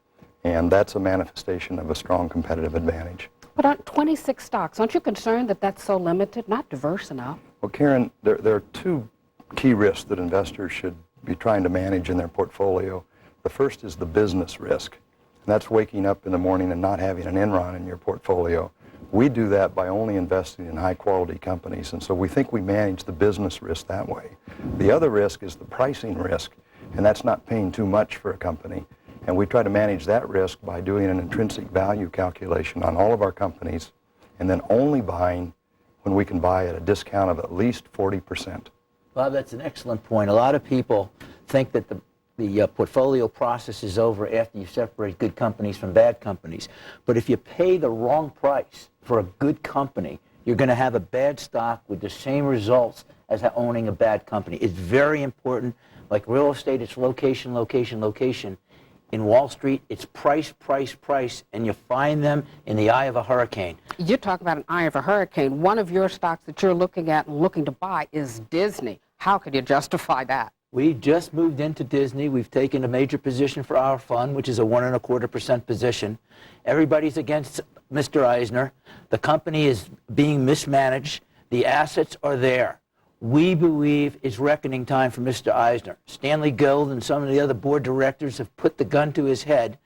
And that's a manifestation of a strong competitive advantage. But on 26 stocks, aren't you concerned that that's so limited, not diverse enough? Well, Karen, there are two key risks that investors should be trying to manage in their portfolio. The first is the business risk. And that's waking up in the morning and not having an Enron in your portfolio. We do that by only investing in high-quality companies, and so we think we manage the business risk that way. The other risk is the pricing risk, and that's not paying too much for a company. And we try to manage that risk by doing an intrinsic value calculation on all of our companies, and then only buying when we can buy at a discount of at least 40%. Bob, that's an excellent point. A lot of people think that the portfolio process is over after you separate good companies from bad companies. But if you pay the wrong price for a good company, you're going to have a bad stock with the same results as owning a bad company. It's very important. Like real estate, it's location, location, location. In Wall Street, it's price, price, price, and you find them in the eye of a hurricane. You talk about an eye of a hurricane. One of your stocks that you're looking at and looking to buy is Disney. How could you justify that? We just moved into Disney. We've taken a major position for our fund, which is a 1.25% position. Everybody's against Mr. Eisner. The company is being mismanaged. The assets are there. We believe it's reckoning time for Mr. Eisner. Stanley Guild and some of the other board directors have put the gun to his head.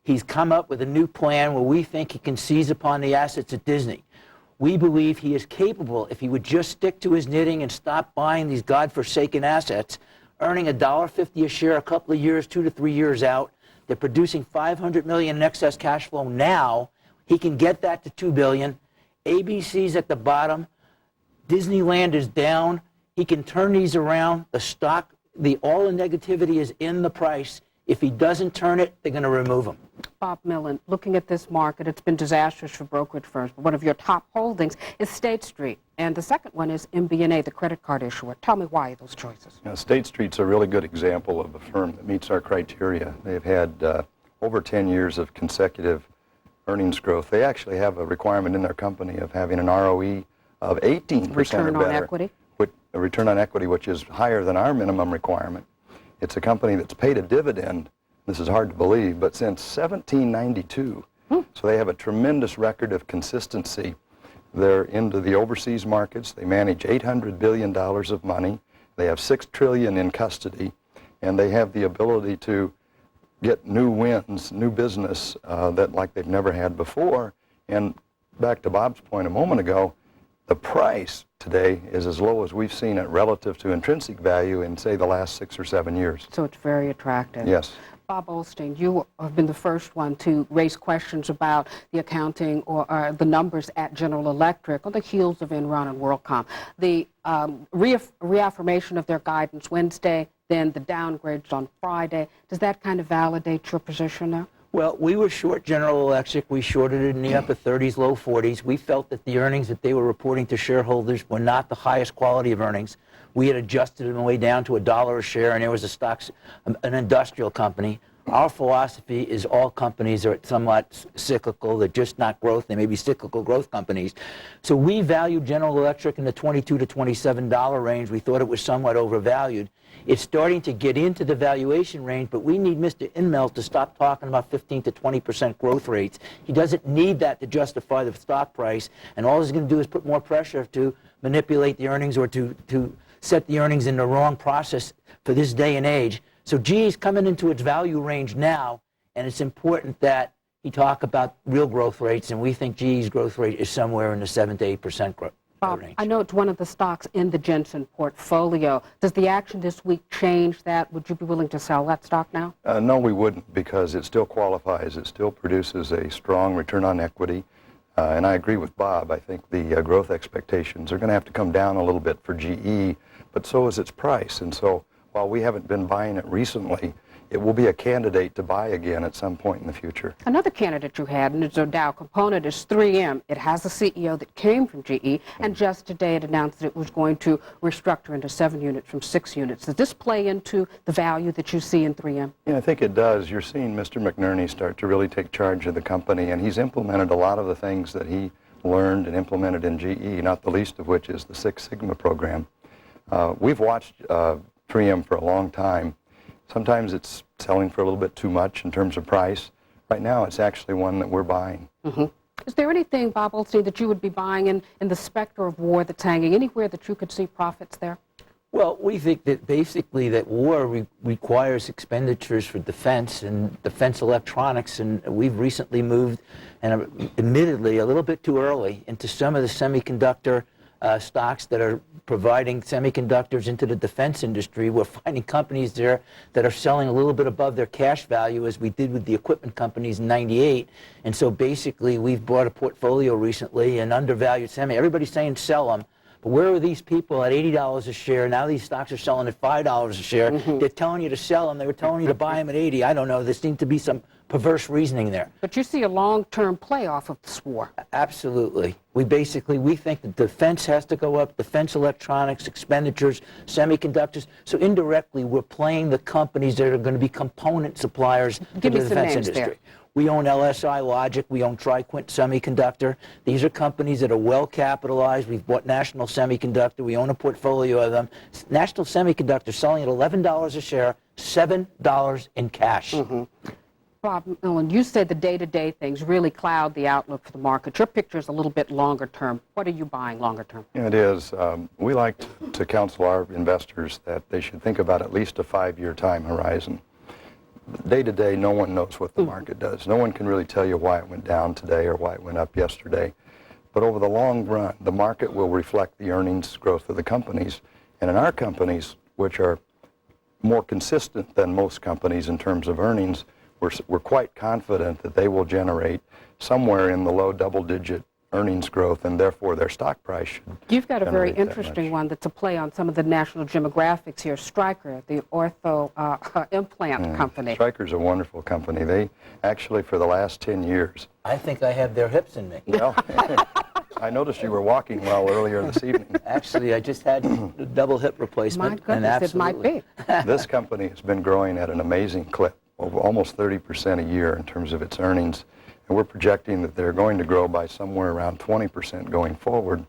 He's come up with a new plan where we think he can seize upon the assets at Disney. We believe he is capable, if he would just stick to his knitting and stop buying these godforsaken assets, earning $1.50 a share a couple of years, 2 to 3 years out. They're producing $500 million in excess cash flow now. He can get that to $2 billion. ABC's at the bottom. Disneyland is down. He can turn these around. The stock, all the negativity is in the price. If he doesn't turn it, they're going to remove him. Bob Millen, looking at this market, it's been disastrous for brokerage firms. But one of your top holdings is State Street, and the second one is MBNA, the credit card issuer. Tell me why those choices. State Street's a really good example of a firm that meets our criteria. They've had over 10 years of consecutive earnings growth. They actually have a requirement in their company of having an ROE of 18% or better. Return on equity? A return on equity, which is higher than our minimum requirement. It's a company that's paid a dividend, this is hard to believe, but since 1792. So they have a tremendous record of consistency. They're into the overseas markets. They manage $800 billion of money. They have $6 trillion in custody, and they have the ability to get new wins, new business that like they've never had before. And back to Bob's point a moment ago, the price today is as low as we've seen it relative to intrinsic value in, say, the last 6 or 7 years. So it's very attractive. Yes. Bob Olstein, you have been the first one to raise questions about the accounting or the numbers at General Electric on the heels of Enron and WorldCom. The reaffirmation of their guidance Wednesday, then the downgrades on Friday. Does that kind of validate your position now? Well, we were short General Electric. We shorted it in the upper 30s, low 40s. We felt that the earnings that they were reporting to shareholders were not the highest quality of earnings. We had adjusted them way down to $1 a share, and there was an industrial company. Our philosophy is all companies are somewhat cyclical. They're just not growth. They may be cyclical growth companies. So we valued General Electric in the $22 to $27 range. We thought it was somewhat overvalued. It's starting to get into the valuation range, but we need Mr. Inmelt to stop talking about 15 to 20% growth rates. He doesn't need that to justify the stock price, and all he's going to do is put more pressure to manipulate the earnings or to set the earnings in the wrong process for this day and age. So GE is coming into its value range now, and it's important that he talk about real growth rates, and we think GE's growth rate is somewhere in the 7 to 8% growth range. I know it's one of the stocks in the Jensen portfolio. Does the action this week change that? Would you be willing to sell that stock now? No, we wouldn't, because it still qualifies. It still produces a strong return on equity. And I agree with Bob. I think the growth expectations are going to have to come down a little bit for GE, but so is its price. And so while we haven't been buying it recently, it will be a candidate to buy again at some point in the future. Another candidate you had, and it's a Dow component, is 3M. It has a CEO that came from GE, and just today it announced that it was going to restructure into 7 units from 6 units. Does this play into the value that you see in 3M? Yeah, I think it does. You're seeing Mr. McNerney start to really take charge of the company, and he's implemented a lot of the things that he learned and implemented in GE, not the least of which is the Six Sigma program. We've watched 3M for a long time. Sometimes it's selling for a little bit too much in terms of price. Right now, it's actually one that we're buying. Mm-hmm. Is there anything, Bob Olstein, that you would be buying in the specter of war that's hanging, anywhere that you could see profits there? Well, we think that basically that war requires expenditures for defense and defense electronics, and we've recently moved, and admittedly a little bit too early, into some of the semiconductor stocks that are providing semiconductors into the defense industry. We're finding companies there that are selling a little bit above their cash value, as we did with the equipment companies in '98. And so basically we've bought a portfolio recently in undervalued semi. Everybody's saying sell them. But where are these people at $80 a share? Now these stocks are selling at $5 a share. Mm-hmm. They're telling you to sell them. They were telling you to buy them at 80. I don't know. There seems to be some perverse reasoning there. But you see a long-term play off of this war. Absolutely. We think that defense has to go up, defense electronics, expenditures, semiconductors. So indirectly, we're playing the companies that are going to be component suppliers to the defense industry. There. We own LSI Logic. We own TriQuint Semiconductor. These are companies that are well capitalized. We've bought National Semiconductor. We own a portfolio of them. National Semiconductor selling at $11 a share, $7 in cash. Mm-hmm. Bob Millen, you said the day-to-day things really cloud the outlook for the market. Your picture is a little bit longer term. What are you buying longer term? Yeah, it is. We like to counsel our investors that they should think about at least a 5-year time horizon. Day-to-day, no one knows what the market does. No one can really tell you why it went down today or why it went up yesterday. But over the long run, the market will reflect the earnings growth of the companies. And in our companies, which are more consistent than most companies in terms of earnings, we're quite confident that they will generate somewhere in the low double-digit earnings growth, and therefore their stock price should You've got a very interesting one that's a play on some of the National Demographics here. Stryker, the ortho implant company. Stryker's a wonderful company. They actually, for the last 10 years... I think I have their hips in me. Well, I noticed you were walking well earlier this evening. Actually, I just had a double hip replacement. My goodness, it might be. This company has been growing at an amazing clip, over almost 30% a year in terms of its earnings. And we're projecting that they're going to grow by somewhere around 20% going forward.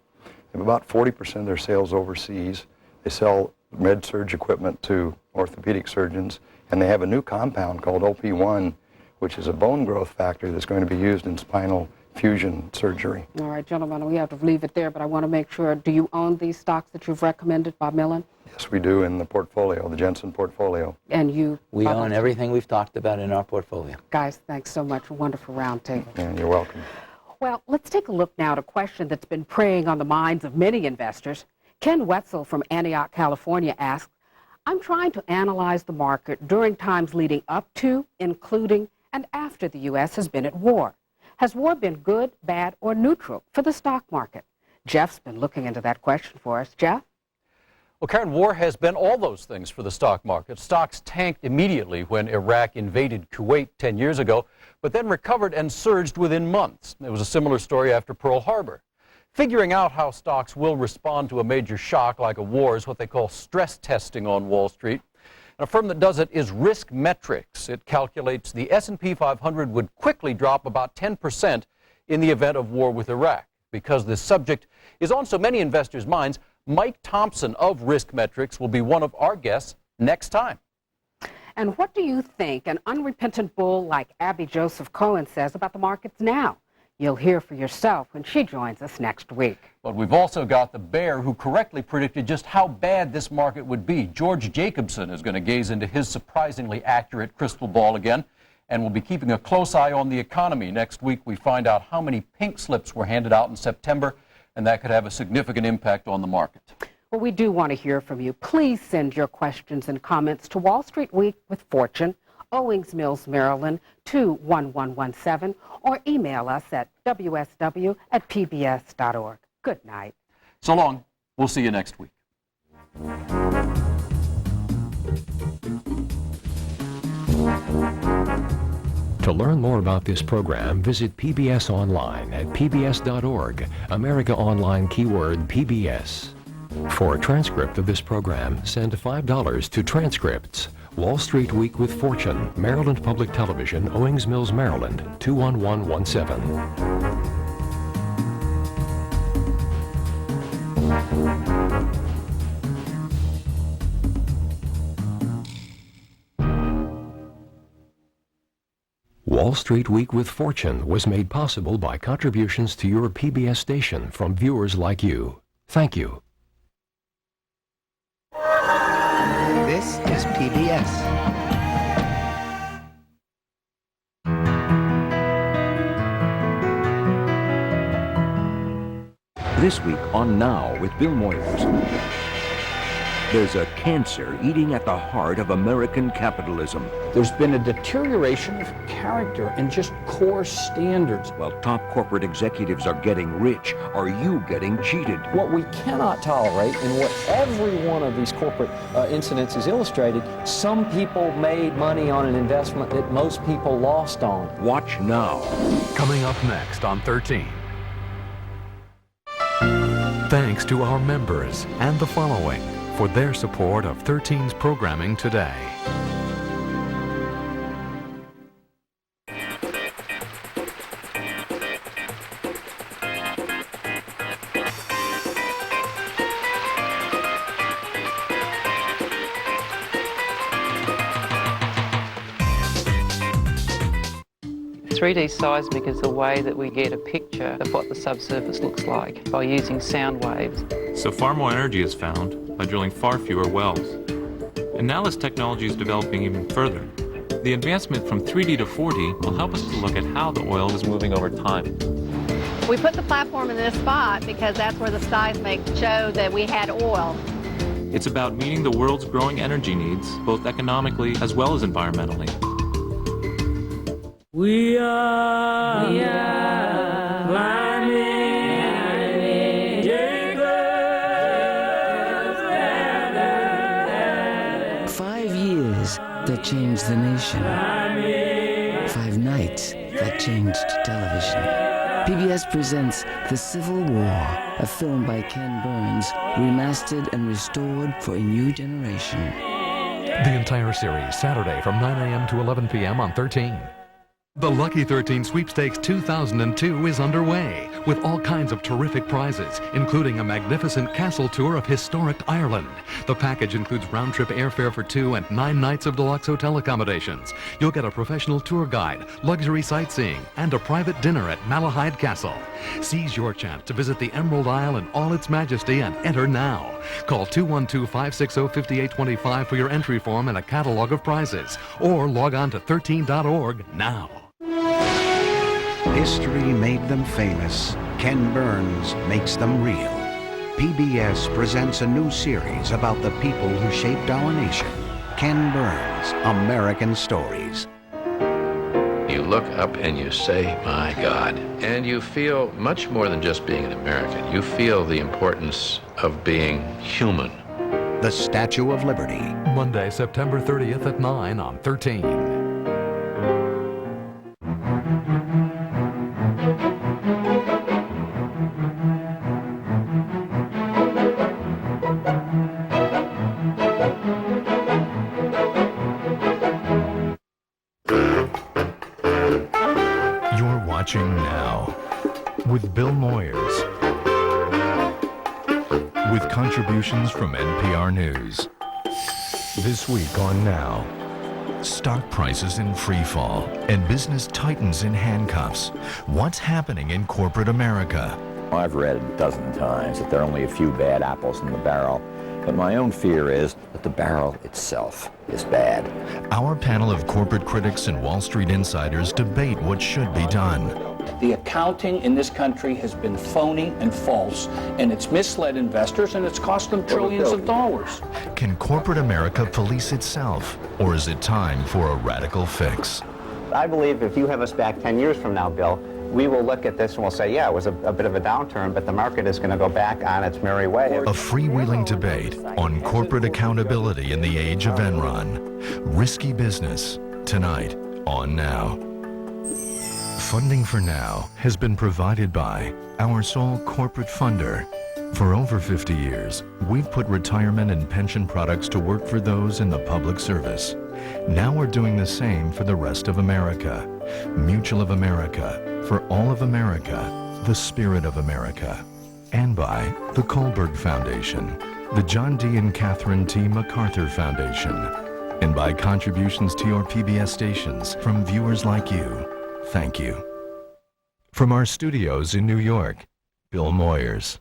They have about 40% of their sales overseas. They sell med-surg equipment to orthopedic surgeons, and they have a new compound called OP1, which is a bone growth factor that's going to be used in spinal fusion surgery. All right, gentlemen, we have to leave it there, but I want to make sure, do you own these stocks that you've recommended, Bob Millen? Yes, we do, in the portfolio, the Jensen portfolio. And you? We own everything we've talked about in our portfolio. Guys, thanks so much. A wonderful roundtable. And you're welcome. Well, let's take a look now at a question that's been preying on the minds of many investors. Ken Wetzel from Antioch, California asks, I'm trying to analyze the market during times leading up to, including, and after the U.S. has been at war. Has war been good, bad, or neutral for the stock market? Jeff's been looking into that question for us. Jeff? Well, Karen, war has been all those things for the stock market. Stocks tanked immediately when Iraq invaded Kuwait 10 years ago, but then recovered and surged within months. It was a similar story after Pearl Harbor. Figuring out how stocks will respond to a major shock like a war is what they call stress testing on Wall Street. And a firm that does it is Risk Metrics. It calculates the S&P 500 would quickly drop about 10% in the event of war with Iraq. Because this subject is on so many investors' minds, Mike Thompson of Risk Metrics will be one of our guests next time. And what do you think an unrepentant bull like Abby Joseph Cohen says about the markets now? You'll hear for yourself when she joins us next week. But we've also got the bear who correctly predicted just how bad this market would be. George Jacobson is going to gaze into his surprisingly accurate crystal ball again, and we'll be keeping a close eye on the economy. Next week, we find out how many pink slips were handed out in September, and that could have a significant impact on the market. Well, we do want to hear from you. Please send your questions and comments to Wall Street Week with Fortune, Owings Mills, Maryland, 21117, or email us at wsw@pbs.org. Good night. So long. We'll see you next week. To learn more about this program, visit PBS Online at pbs.org, America Online keyword PBS. For a transcript of this program, send $5 to Transcripts, Wall Street Week with Fortune, Maryland Public Television, Owings Mills, Maryland, 21117. Wall Street Week with Fortune was made possible by contributions to your PBS station from viewers like you. Thank you. This is PBS. This week on Now with Bill Moyers. There's a cancer eating at the heart of American capitalism. There's been a deterioration of character and just core standards. While top corporate executives are getting rich, are you getting cheated? What we cannot tolerate, and what every one of these corporate incidents is illustrated, some people made money on an investment that most people lost on. Watch Now. Coming up next on 13. Thanks to our members and the following for their support of 13's programming today. .3D seismic is the way that we get a picture of what the subsurface looks like by using sound waves. So far more energy is found by drilling far fewer wells. And now this technology is developing even further. The advancement from 3D to 4D will help us to look at how the oil is moving over time. We put the platform in this spot because that's where the seismic showed that we had oil. It's about meeting the world's growing energy needs, both economically as well as environmentally. We are climbing Jacob's ladder. 5 years that changed the nation. 5 nights that changed television. PBS presents The Civil War, a film by Ken Burns, remastered and restored for a new generation. The entire series, Saturday from 9 a.m. to 11 p.m. on 13. The Lucky 13 Sweepstakes 2002 is underway with all kinds of terrific prizes, including a magnificent castle tour of historic Ireland. The package includes round-trip airfare for 2 and 9 nights of deluxe hotel accommodations. You'll get a professional tour guide, luxury sightseeing, and a private dinner at Malahide Castle. Seize your chance to visit the Emerald Isle in all its majesty and enter now. Call 212-560-5825 for your entry form and a catalog of prizes, or log on to 13.org now. History made them famous. Ken Burns makes them real. PBS presents a new series about the people who shaped our nation. Ken Burns, American Stories. You look up and you say, my God, and you feel much more than just being an American. You feel the importance of being human. The Statue of Liberty. Monday, September 30th at 9 on 13. Watching Now with Bill Moyers, with contributions from NPR News. This week on Now, stock prices in free fall and business titans in handcuffs. What's happening in corporate America? I've read a dozen times that there are only a few bad apples in the barrel, but my own fear is that the barrel itself is bad. Our panel of corporate critics and Wall Street insiders debate what should be done. The accounting in this country has been phony and false, and it's misled investors, and it's cost them trillions of dollars. Can corporate America police itself, or is it time for a radical fix? I believe if you have us back 10 years from now, Bill, we will look at this and we'll say, yeah, it was a bit of a downturn, but the market is going to go back on its merry way. A freewheeling debate on corporate accountability in the age of Enron. Risky business, tonight on Now. Funding for Now has been provided by our sole corporate funder. For over 50 years, we've put retirement and pension products to work for those in the public service. Now we're doing the same for the rest of America. Mutual of America, for all of America, the spirit of America. And by the Kohlberg Foundation, the John D. and Catherine T. MacArthur Foundation. And by contributions to your PBS stations from viewers like you. Thank you. From our studios in New York, Bill Moyers.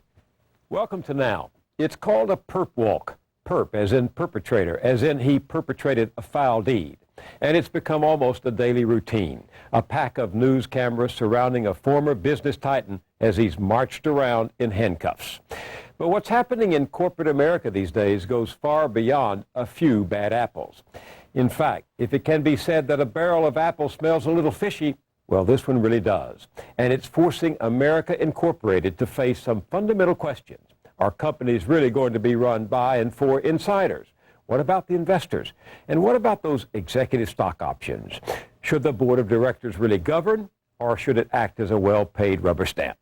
Welcome to Now. It's called a perp walk. Perp as in perpetrator, as in he perpetrated a foul deed. And it's become almost a daily routine. A pack of news cameras surrounding a former business titan as he's marched around in handcuffs. But what's happening in corporate America these days goes far beyond a few bad apples. In fact, if it can be said that a barrel of apples smells a little fishy, well, this one really does. And it's forcing America Incorporated to face some fundamental questions. Are companies really going to be run by and for insiders? What about the investors? And what about those executive stock options? Should the board of directors really govern, or should it act as a well-paid rubber stamp?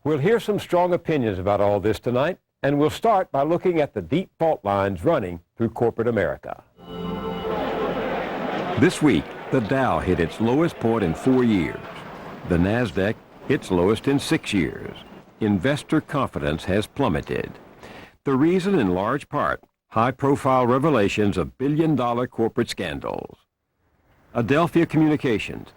We'll hear some strong opinions about all this tonight, and we'll start by looking at the deep fault lines running through corporate America. This week, the Dow hit its lowest point in 4 years. The Nasdaq its lowest in 6 years. Investor confidence has plummeted. The reason, in large part, high-profile revelations of billion-dollar corporate scandals. Adelphia Communications,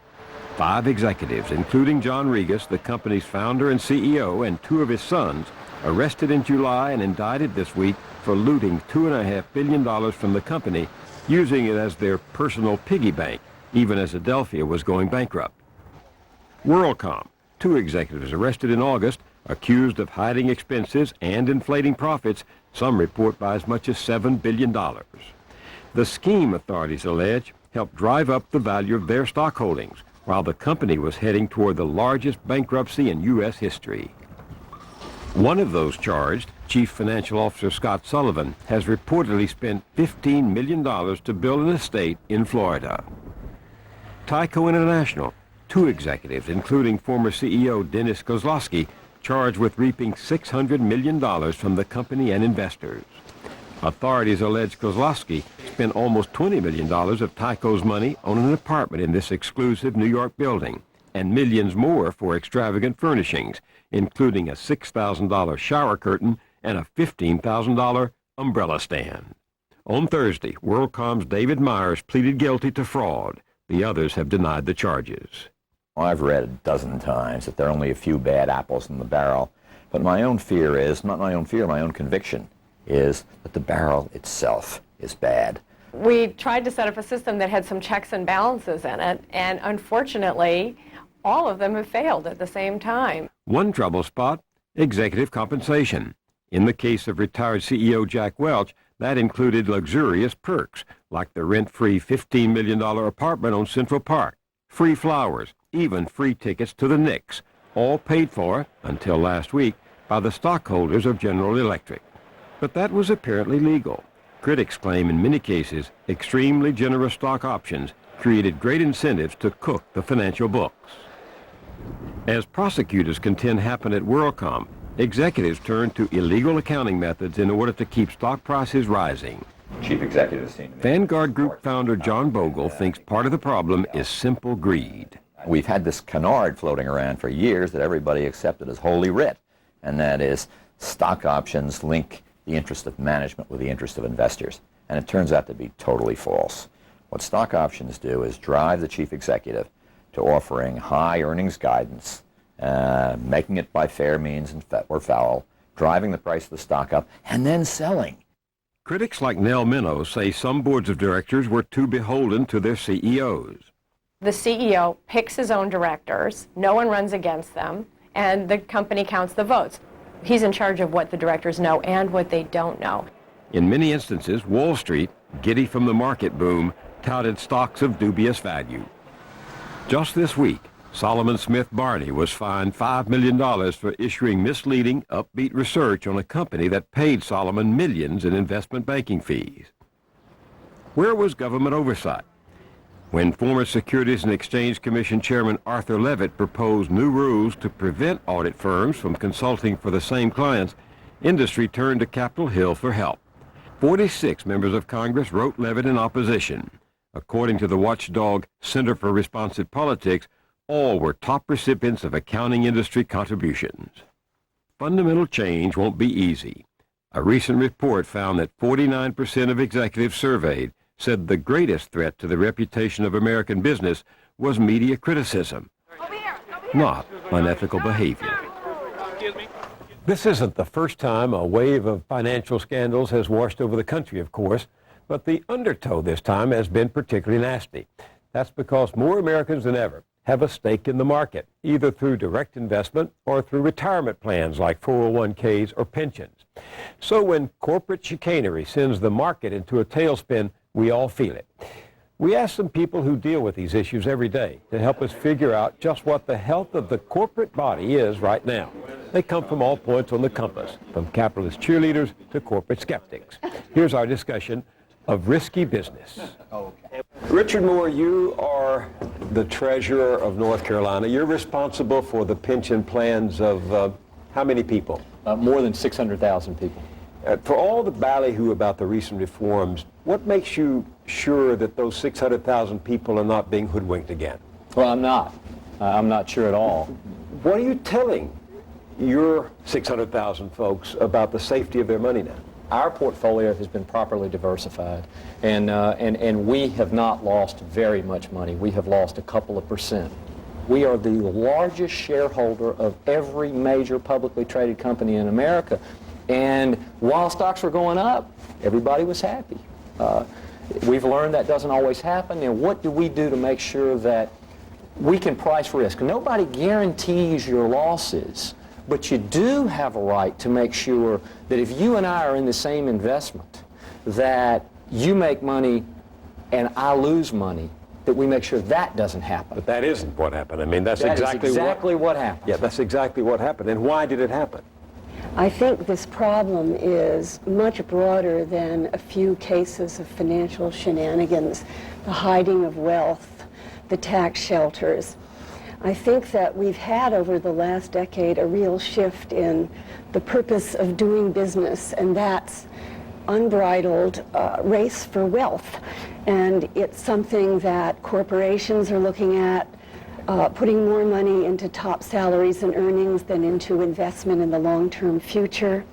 5 executives, including John Regas, the company's founder and CEO, and 2 of his sons, arrested in July and indicted this week for looting $2.5 billion from the company, using it as their personal piggy bank, even as Adelphia was going bankrupt. WorldCom, 2 executives arrested in August, accused of hiding expenses and inflating profits, some report by as much as $7 billion. The scheme, authorities allege, helped drive up the value of their stock holdings, while the company was heading toward the largest bankruptcy in U.S. history. One of those charged, Chief Financial Officer Scott Sullivan, has reportedly spent $15 million to build an estate in Florida. Tyco International, 2 executives, including former CEO Dennis Kozlowski, charged with reaping $600 million from the company and investors. Authorities allege Kozlowski spent almost $20 million of Tyco's money on an apartment in this exclusive New York building, and millions more for extravagant furnishings, including a $6,000 shower curtain and a $15,000 umbrella stand. On Thursday, WorldCom's David Myers pleaded guilty to fraud. The others have denied the charges. I've read a dozen times that there are only a few bad apples in the barrel, but my own fear is, not my own fear, my own conviction, is that the barrel itself is bad. We tried to set up a system that had some checks and balances in it, and unfortunately, all of them have failed at the same time. One trouble spot, executive compensation. In the case of retired CEO Jack Welch, that included luxurious perks, like the rent-free $15 million apartment on Central Park, free flowers, even free tickets to the Knicks, all paid for, until last week, by the stockholders of General Electric. But that was apparently legal. Critics claim in many cases extremely generous stock options created great incentives to cook the financial books. As prosecutors contend happened at WorldCom, executives turned to illegal accounting methods in order to keep stock prices rising. Chief executives seem to be... Vanguard Group founder John Bogle thinks part of the problem is simple greed. We've had this canard floating around for years that everybody accepted as holy writ, and that is stock options link the interest of management with the interest of investors. And it turns out to be totally false. What stock options do is drive the chief executive to offering high earnings guidance making it by fair means or foul, driving the price of the stock up, and then selling. Critics like Nell Minow say some boards of directors were too beholden to their CEOs. The CEO picks his own directors, no one runs against them, and the company counts the votes. He's in charge of what the directors know and what they don't know. In many instances, Wall Street, giddy from the market boom, touted stocks of dubious value. Just this week, Solomon Smith Barney was fined $5 million for issuing misleading, upbeat research on a company that paid Solomon millions in investment banking fees. Where was government oversight? When former Securities and Exchange Commission Chairman Arthur Levitt proposed new rules to prevent audit firms from consulting for the same clients, industry turned to Capitol Hill for help. 46 members of Congress wrote Levitt in opposition. According to the watchdog Center for Responsive Politics, all were top recipients of accounting industry contributions. Fundamental change won't be easy. A recent report found that 49% of executives surveyed said the greatest threat to the reputation of American business was media criticism, not unethical behavior. This isn't the first time a wave of financial scandals has washed over the country, of course, but the undertow this time has been particularly nasty. That's because more Americans than ever have a stake in the market, either through direct investment or through retirement plans like 401ks or pensions. So when corporate chicanery sends the market into a tailspin, we all feel it. We asked some people who deal with these issues every day to help us figure out just what the health of the corporate body is right now. They come from all points on the compass, from capitalist cheerleaders to corporate skeptics. Here's our discussion of risky business. Richard Moore, you are the treasurer of North Carolina. You're responsible for the pension plans of how many people? More than 600,000 people. For all the ballyhoo about the recent reforms, what makes you sure that those 600,000 people are not being hoodwinked again? Well, I'm not. I'm not sure at all. What are you telling your 600,000 folks about the safety of their money now? Our portfolio has been properly diversified, and we have not lost very much money. We have lost a couple of percent. We are the largest shareholder of every major publicly traded company in America. And while stocks were going up, everybody was happy. We've learned that doesn't always happen. And what do we do to make sure that we can price risk? Nobody guarantees your losses, but you do have a right to make sure that if you and I are in the same investment, that you make money and I lose money, that we make sure that doesn't happen. But that isn't what happened. I mean, that's exactly what happened. Yeah, that's exactly what happened. And why did it happen? I think this problem is much broader than a few cases of financial shenanigans, the hiding of wealth, the tax shelters. I think that we've had over the last decade a real shift in the purpose of doing business, and that's unbridled race for wealth. And it's something that corporations are looking at, putting more money into top salaries and earnings than into investment in the long-term future.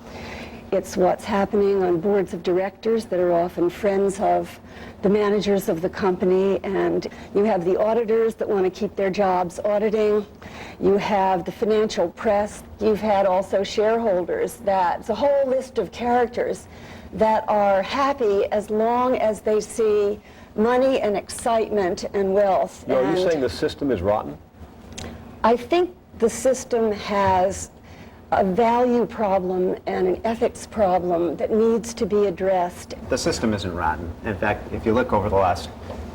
It's what's happening on boards of directors that are often friends of the managers of the company, and you have the auditors that want to keep their jobs auditing. You have the financial press. You've had also shareholders. That's a whole list of characters that are happy as long as they see money and excitement and wealth. No, are you saying the system is rotten? I think the system has a value problem and an ethics problem that needs to be addressed. The system isn't rotten. In fact, if you look over the last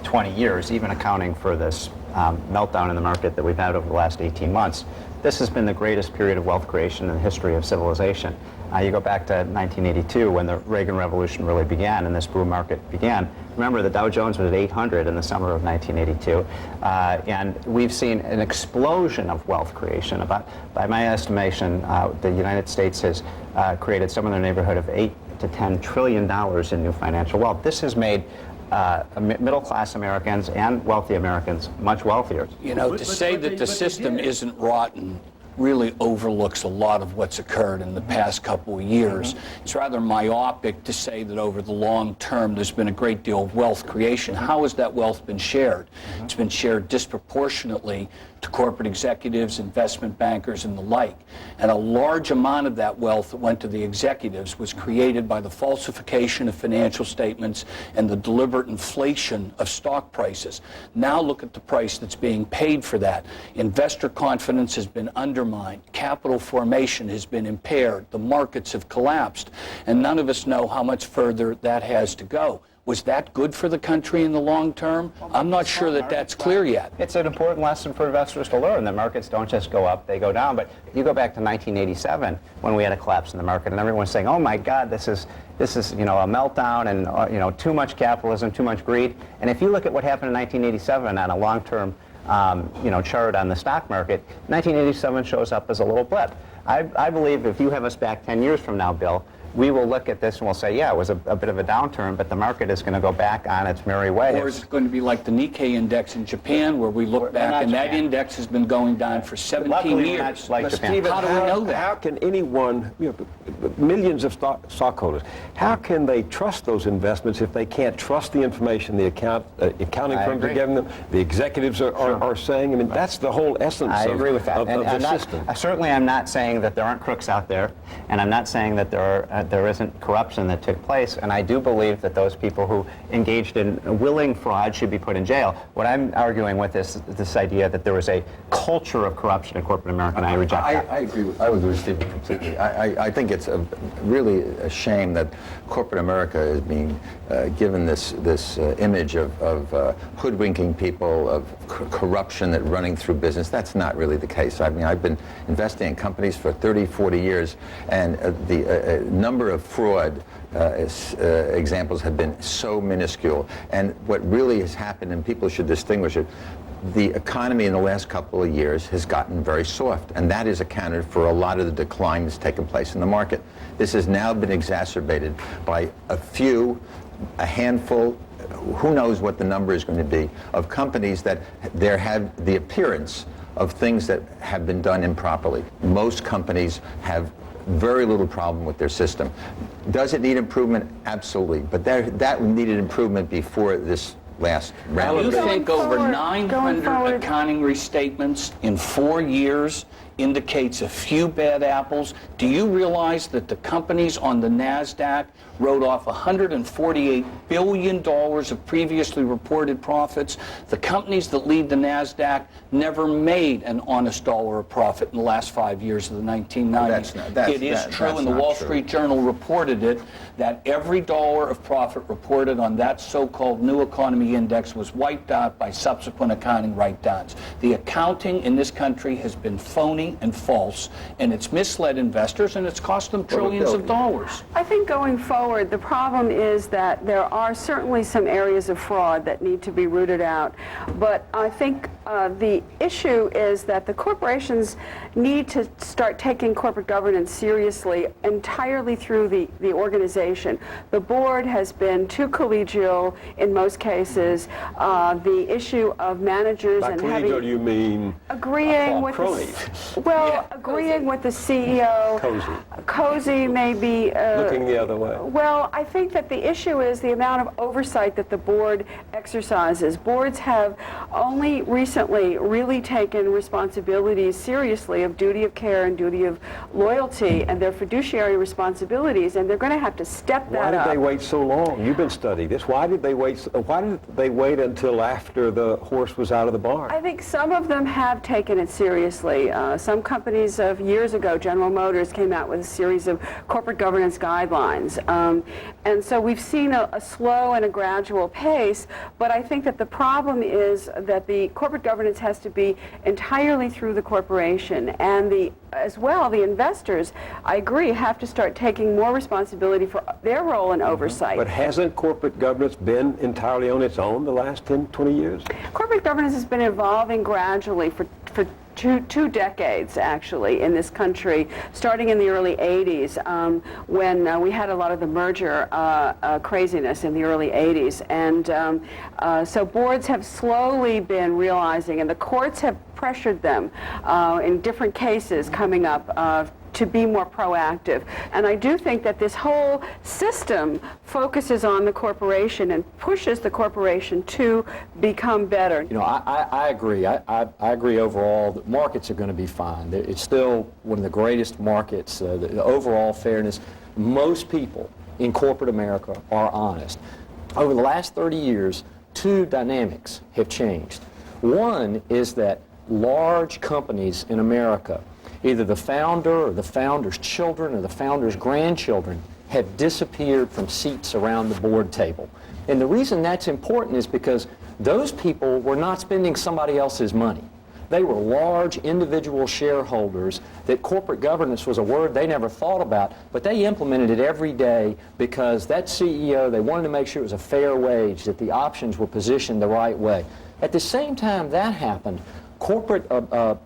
20 years, even accounting for this meltdown in the market that we've had over the last 18 months, this has been the greatest period of wealth creation in the history of civilization. You go back to 1982 when the Reagan Revolution really began and this boom market began. Remember, the Dow Jones was at 800 in the summer of 1982, and we've seen an explosion of wealth creation. By my estimation, the United States has created somewhere in the neighborhood of $8 to $10 trillion in new financial wealth. This has made middle-class Americans and wealthy Americans much wealthier. You know, to say that the system isn't rotten really overlooks a lot of what's occurred in the past couple of years. It's rather myopic to say that over the long term there's been a great deal of wealth creation. How has that wealth been shared? It's been shared disproportionately to corporate executives, investment bankers, and the like. And a large amount of that wealth that went to the executives was created by the falsification of financial statements and the deliberate inflation of stock prices. Now look at the price that's being paid for that. Investor confidence has been undermined. Capital formation has been impaired. The markets have collapsed. And none of us know how much further that has to go. Was that good for the country in the long term? I'm not sure that that's clear yet. It's an important lesson for investors to learn. The markets don't just go up, they go down. But you go back to 1987 when we had a collapse in the market and everyone's saying, oh my God, this is a meltdown and too much capitalism, too much greed. And if you look at what happened in 1987 on a long-term chart on the stock market, 1987 shows up as a little blip. I believe if you have us back 10 years from now, Bill, we will look at this and we'll say, yeah, it was a bit of a downturn, but the market is going to go back on its merry way. Or is it going to be like the Nikkei index in Japan, where we look back and that index has been going down for 17 years? Like Japan. Stephen, how do we know that? How can anyone, millions of stockholders, how can they trust those investments if they can't trust the information the accounting firms are giving them, the executives are saying? I mean, that's the whole essence of the system. Certainly I'm not saying that there aren't crooks out there, and I'm not saying that there isn't corruption that took place, and I do believe that those people who engaged in willing fraud should be put in jail. What I'm arguing with is this idea that there was a culture of corruption in corporate America, and I reject that. I agree with Stephen completely. I think it's really a shame that corporate America is being given this image of hoodwinking people, of corruption that running through business. That's not really the case. I mean, I've been investing in companies for 30, 40 years, and the number of fraud examples have been so minuscule. And what really has happened, and people should distinguish it, the economy in the last couple of years has gotten very soft, and that is accounted for a lot of the decline that's taken place in the market. This has now been exacerbated by a handful, who knows what the number is going to be, of companies that there have the appearance of things that have been done improperly. Most companies have very little problem with their system. Does it need improvement? Absolutely. But that needed improvement before this last round. Do you think over 900 accounting restatements in 4 years indicates a few bad apples? Do you realize that the companies on the NASDAQ wrote off $148 billion of previously reported profits? The companies that lead the NASDAQ never made an honest dollar of profit in the last 5 years of the 1990s. It is true, and the Wall Street Journal reported it, that every dollar of profit reported on that so-called new economy index was wiped out by subsequent accounting write-downs. The accounting in this country has been phony and false, and it's misled investors, and it's cost them trillions of dollars. I think going forward, the problem is that there are certainly some areas of fraud that need to be rooted out, but I think the issue is that the corporations need to start taking corporate governance seriously entirely through the organization. The board has been too collegial in most cases. The issue of managers By and collegial, having... you mean agreeing with agreeing with the CEO. Cozy may be... looking the other way. Well, I think that the issue is the amount of oversight that the board exercises. Boards have only recently really taken responsibilities seriously of duty of care and duty of loyalty and their fiduciary responsibilities, and they're going to have to step that up. Why did they wait so long? You've been studying this. Why did they wait until after the horse was out of the barn? I think some of them have taken it seriously. Some companies of years ago, General Motors, came out with a series of corporate governance guidelines. And so we've seen a slow and a gradual pace, but I think that the problem is that the corporate governance has to be entirely through the corporation, and as well, the investors, I agree, have to start taking more responsibility for their role in oversight. But hasn't corporate governance been entirely on its own the last 10, 20 years? Corporate governance has been evolving gradually for two decades, actually, in this country, starting in the early 80s, when we had a lot of the merger craziness in the early 80s. And so boards have slowly been realizing, and the courts have pressured them in different cases coming up to be more proactive. And I do think that this whole system focuses on the corporation and pushes the corporation to become better. You know, I agree. I agree overall that markets are going to be fine. It's still one of the greatest markets. The overall fairness, most people in corporate America are honest. Over the last 30 years, two dynamics have changed. One is that large companies in America, either the founder or the founder's children or the founder's grandchildren, have disappeared from seats around the board table. And the reason that's important is because those people were not spending somebody else's money. They were large individual shareholders that corporate governance was a word they never thought about, but they implemented it every day because that CEO, they wanted to make sure it was a fair wage, that the options were positioned the right way. At the same time that happened, corporate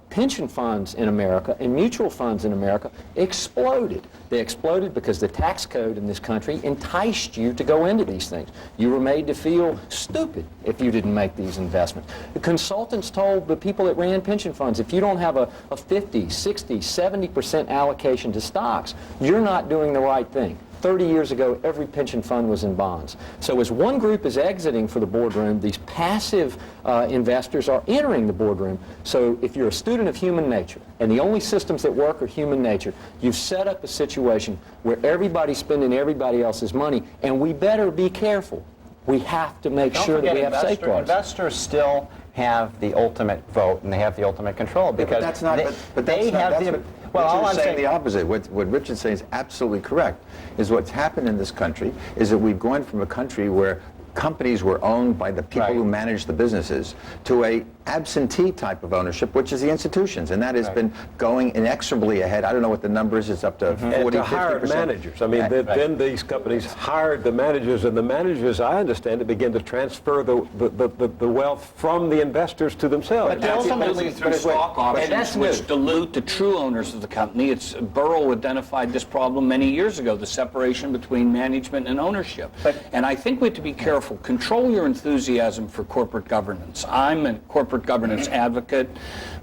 pension funds in America and mutual funds in America exploded. They exploded because the tax code in this country enticed you to go into these things. You were made to feel stupid if you didn't make these investments. The consultants told the people that ran pension funds, if you don't have a 50, 60, 70% allocation to stocks, you're not doing the right thing. 30 years ago, every pension fund was in bonds. So as one group is exiting for the boardroom, these passive investors are entering the boardroom. So if you're a student of human nature, and the only systems that work are human nature, you've set up a situation where everybody's spending everybody else's money, and we better be careful. We have to make sure that we have safeguards. Investors still have the ultimate vote, and they have the ultimate control, because but that's not, they have the... Well, all I'm saying the opposite. What Richard's saying is absolutely correct. Is what's happened in this country is that we've gone from a country where companies were owned by the people who manage the businesses to a absentee type of ownership, which is the institutions, and that has been going inexorably ahead. I don't know what the number is. It's up to 40, 50%. Hired managers. I mean, then these companies hired the managers, and the managers, I understand, begin to transfer the wealth from the investors to themselves. But ultimately through stock options, which dilute the true owners of the company. Burrell identified this problem many years ago, the separation between management and ownership. And I think we have to be careful. Control your enthusiasm for corporate governance. I'm a corporate governance advocate,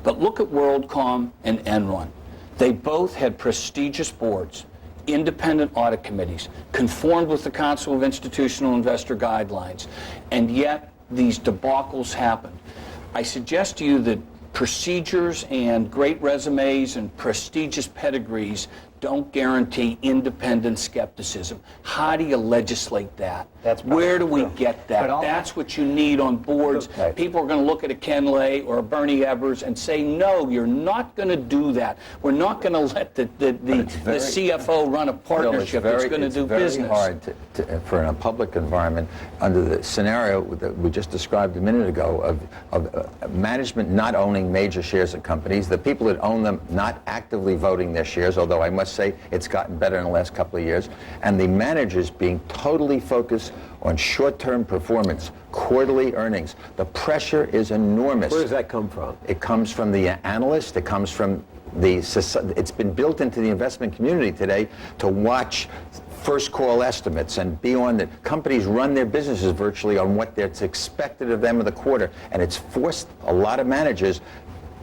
but look at WorldCom and Enron. They both had prestigious boards, independent audit committees, conformed with the Council of Institutional Investor Guidelines, and yet these debacles happened. I suggest to you that procedures and great resumes and prestigious pedigrees don't guarantee independent skepticism. How do you legislate that? Where do we get that? That's what you need on boards. People are going to look at a Ken Lay or a Bernie Evers and say, no, you're not going to do that. We're not going to let the CFO run a partnership that's going to do business. It's very hard for in a public environment, under the scenario that we just described a minute ago of management not owning major shares of companies, the people that own them not actively voting their shares, although I must say it's gotten better in the last couple of years, and the managers being totally focused on short-term performance, quarterly earnings. The pressure is enormous. Where does that come from? It comes from the analyst. It comes from it's been built into the investment community today to watch first call estimates and be on that. Companies run their businesses virtually on what that's expected of them of the quarter, and it's forced a lot of managers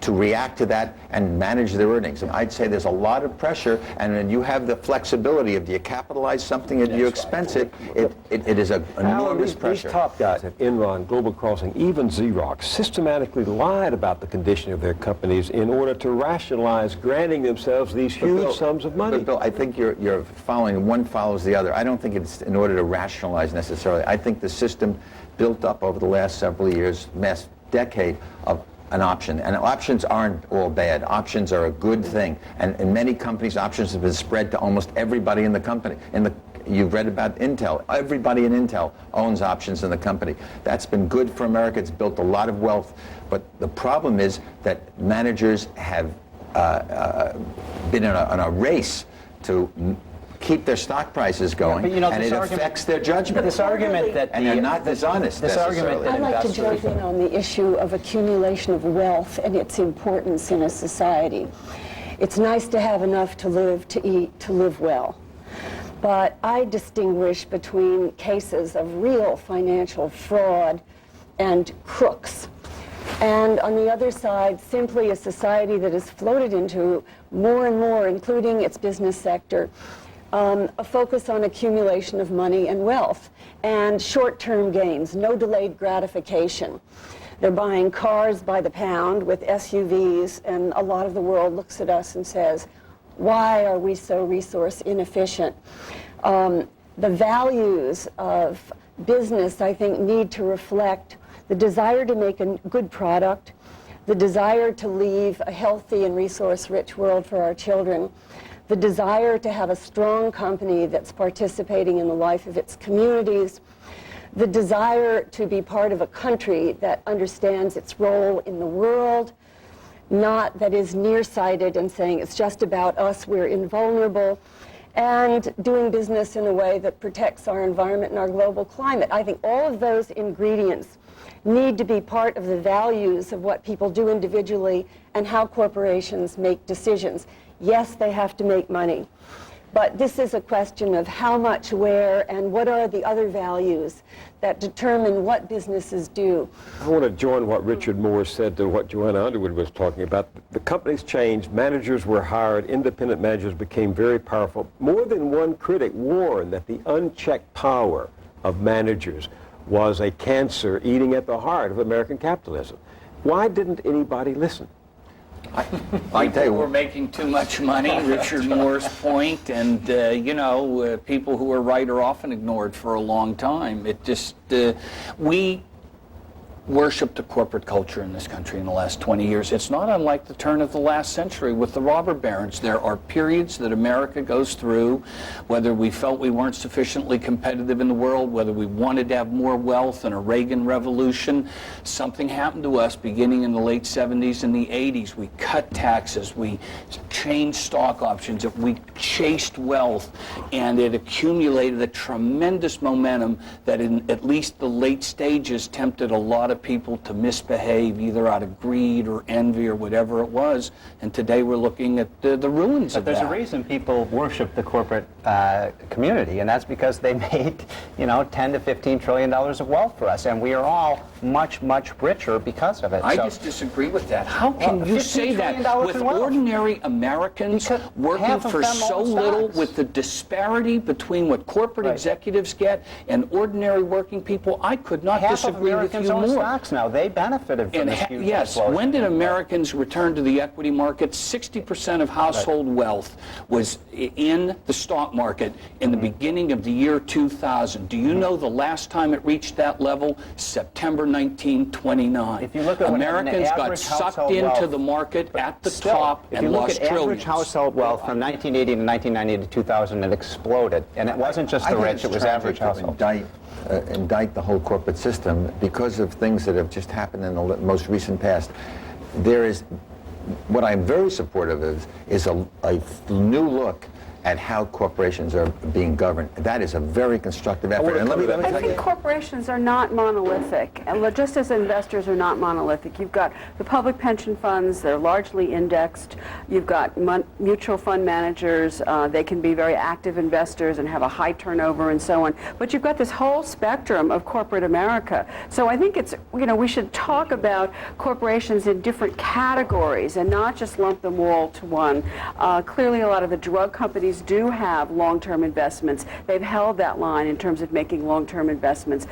to react to that and manage their earnings. And I'd say there's a lot of pressure, and then you have the flexibility of, do you capitalize something or do you expense it? It is an enormous pressure. These top guys at Enron, Global Crossing, even Xerox, systematically lied about the condition of their companies in order to rationalize granting themselves these huge sums of money. But Bill, I think you're following, one follows the other. I don't think it's in order to rationalize necessarily. I think the system built up over the last several years, last decade, of an option. And options aren't all bad. Options are a good thing. And in many companies, options have been spread to almost everybody in the company. You've read about Intel. Everybody in Intel owns options in the company. That's been good for America. It's built a lot of wealth. But the problem is that managers have been on a race to keep their stock prices going, and it affects their judgment. This argument that and they're not dishonest. This argument that I'd like to jump in on the issue of accumulation of wealth and its importance in a society. It's nice to have enough to live, to eat, to live well. But I distinguish between cases of real financial fraud and crooks. And on the other side, simply a society that has floated into more and more, including its business sector, a focus on accumulation of money and wealth and short-term gains, no delayed gratification. They're buying cars by the pound with SUVs, and a lot of the world looks at us and says, why are we so resource inefficient? The values of business, I think, need to reflect the desire to make a good product, the desire to leave a healthy and resource-rich world for our children, the desire to have a strong company that's participating in the life of its communities, the desire to be part of a country that understands its role in the world, not that is nearsighted and saying it's just about us, we're invulnerable, and doing business in a way that protects our environment and our global climate. I think all of those ingredients need to be part of the values of what people do individually and how corporations make decisions. Yes, they have to make money, but this is a question of how much, where, and what are the other values that determine what businesses do. I want to join what Richard Moore said to what Joanna Underwood was talking about. The companies changed, managers were hired, independent managers became very powerful. More than one critic warned that the unchecked power of managers was a cancer eating at the heart of American capitalism. Why didn't anybody listen? I tell you, we're making too much money, Richard Moore's point, and people who are right are often ignored for a long time. It just, we worshipped the corporate culture in this country in the last 20 years. It's not unlike the turn of the last century with the robber barons. There are periods that America goes through, whether we felt we weren't sufficiently competitive in the world, whether we wanted to have more wealth and a Reagan revolution. Something happened to us beginning in the late 70s and the 80s. We cut taxes, we changed stock options, we chased wealth, and it accumulated a tremendous momentum that in at least the late stages tempted a lot of people to misbehave either out of greed or envy or whatever it was, and today we're looking at the ruins of that. But there's a reason people worship the corporate community, and that's because they made, $10 to $15 trillion of wealth for us, and we are all much, much richer because of it. I just disagree with that. How can you say that with ordinary Americans working for so little, with the disparity between what corporate executives get and ordinary working people? I could not disagree with you more. Now, they benefited from this huge explosion. When did Americans return to the equity market? 60% of household wealth was in the stock market in the beginning of the year 2000. Do you know the last time it reached that level? September 1929. If you look at Americans got sucked into the market at the top and lost trillions. If you look at average household wealth from 1980 to 1990 to 2000, it exploded. And it wasn't just the rich, it was average household. Indict the whole corporate system because of things that have just happened in the most recent past. There is, what I'm very supportive of is a new look at how corporations are being governed. That is a very constructive effort. And let me I think corporations are not monolithic, and just as investors are not monolithic. You've got the public pension funds, they're largely indexed. You've got mutual fund managers, they can be very active investors and have a high turnover and so on. But you've got this whole spectrum of corporate America. So I think it's, we should talk about corporations in different categories and not just lump them all to one. Clearly a lot of the drug companies do have long-term investments. They've held that line in terms of making long-term investments.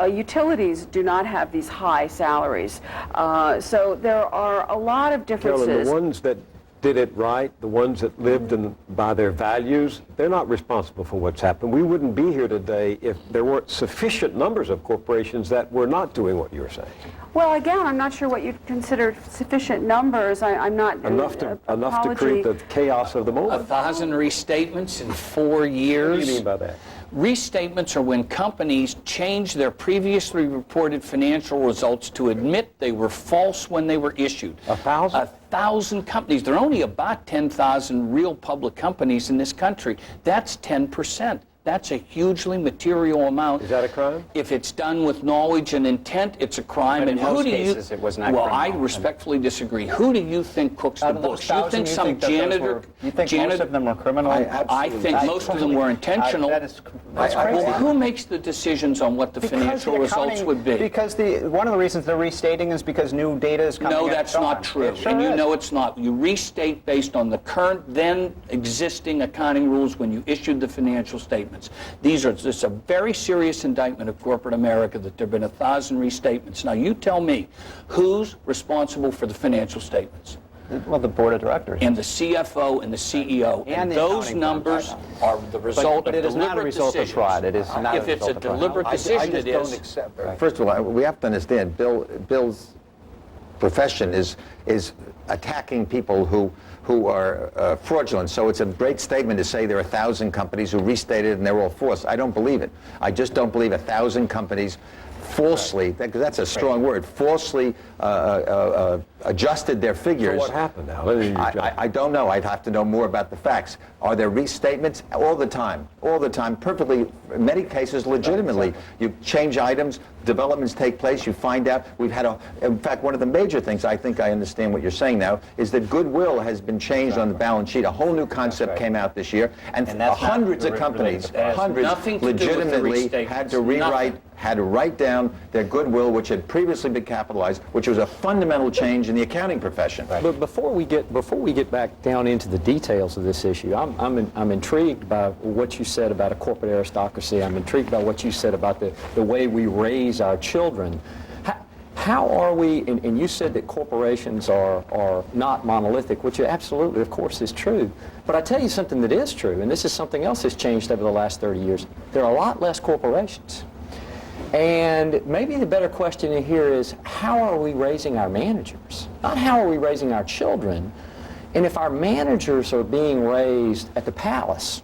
Utilities do not have these high salaries. So there are a lot of differences. Carolyn, the ones that did it right, the ones that lived by their values, they're not responsible for what's happened. We wouldn't be here today if there weren't sufficient numbers of corporations that were not doing what you're saying. Well, again, I'm not sure what you'd consider sufficient numbers. I'm not... Enough to create the chaos of the moment. 1,000 restatements in 4 years. What do you mean by that? Restatements are when companies change their previously reported financial results to admit they were false when they were issued. 1,000? 1,000 companies. There are only about 10,000 real public companies in this country. That's 10%. That's a hugely material amount. Is that a crime? If it's done with knowledge and intent, it's a crime. But in and who most do cases, you, it was not well, criminal. I respectfully disagree. Who do you think cooks the Out of those books? You 1,000, think some that those janitor? you think most of them were criminal? I think most of them were intentional. That's Well, crazy. who makes the decisions on what the financial the results accounting- would be? Because one of the reasons they're restating is because new data is coming. No, in that's and so not on. true. It sure And you is. know it's not. You restate based on the current, then existing accounting rules when you issued the financial statements. This is a very serious indictment of corporate America that there have been 1,000 restatements. Now you tell me, who's responsible for the financial statements? Well, the board of directors. And the CFO and the CEO. And the those accounting numbers firm. are the result But of it is not a deliberate result of decisions. fraud. It is not If a it's a result of fraud. deliberate decision, it is. First of all, we have to understand, Bill's profession is attacking people who are fraudulent. So it's a great statement to say there are 1,000 companies who restated and they're all false. I don't believe it. I just don't believe 1,000 companies falsely, that's a strong word, falsely adjusted their figures. So what happened now? I don't know. I'd have to know more about the facts. Are there restatements? All the time, perfectly, in many cases, legitimately. You change items, developments take place, you find out. We've had in fact, one of the major things, I think I understand what you're saying now, is that goodwill has been changed on the balance sheet. A whole new concept came out this year, and hundreds of companies, nothing to do with the legitimately restatements. had to rewrite, had to write down their goodwill, which had previously been capitalized, which was a fundamental change in the accounting profession. But before we get back down into the details of this issue, I'm intrigued by what you said about a corporate aristocracy. I'm intrigued by what you said about the way we raise our children. How are we, and you said that corporations are not monolithic, which absolutely, of course, is true. But I tell you something that is true, and this is something else that's changed over the last 30 years. There are a lot less corporations. And maybe the better question in here is, how are we raising our managers? Not how are we raising our children. And if our managers are being raised at the palace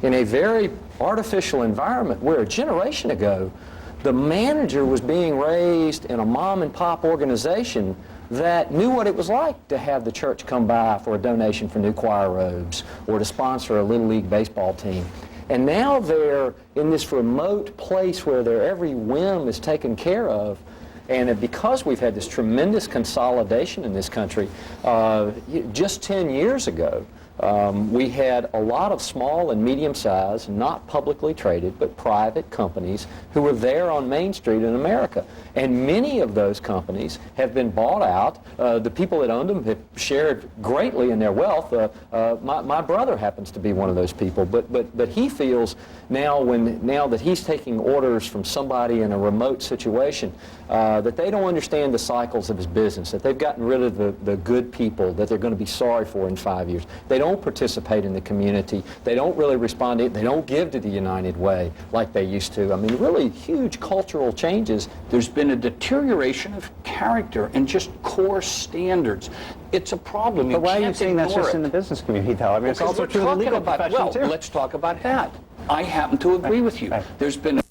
in a very artificial environment where a generation ago the manager was being raised in a mom and pop organization that knew what it was like to have the church come by for a donation for new choir robes or to sponsor a Little League baseball team. And now they're in this remote place where their every whim is taken care of. And because we've had this tremendous consolidation in this country, just 10 years ago, we had a lot of small and medium-sized, not publicly traded, but private companies who were there on Main Street in America. And many of those companies have been bought out. The people that owned them have shared greatly in their wealth. My brother happens to be one of those people, but he feels now that he's taking orders from somebody in a remote situation, that they don't understand the cycles of his business, that they've gotten rid of the good people that they're going to be sorry for in 5 years. They don't participate in the community. They don't really respond to it. They don't give to the United Way like they used to. I mean, really huge cultural changes. There's been a deterioration of character and just core standards. It's a problem. But why are you saying that's just it. in the business community, though? I mean, it's also true in the legal profession, too. Let's talk about that. I happen to agree with you. There's been a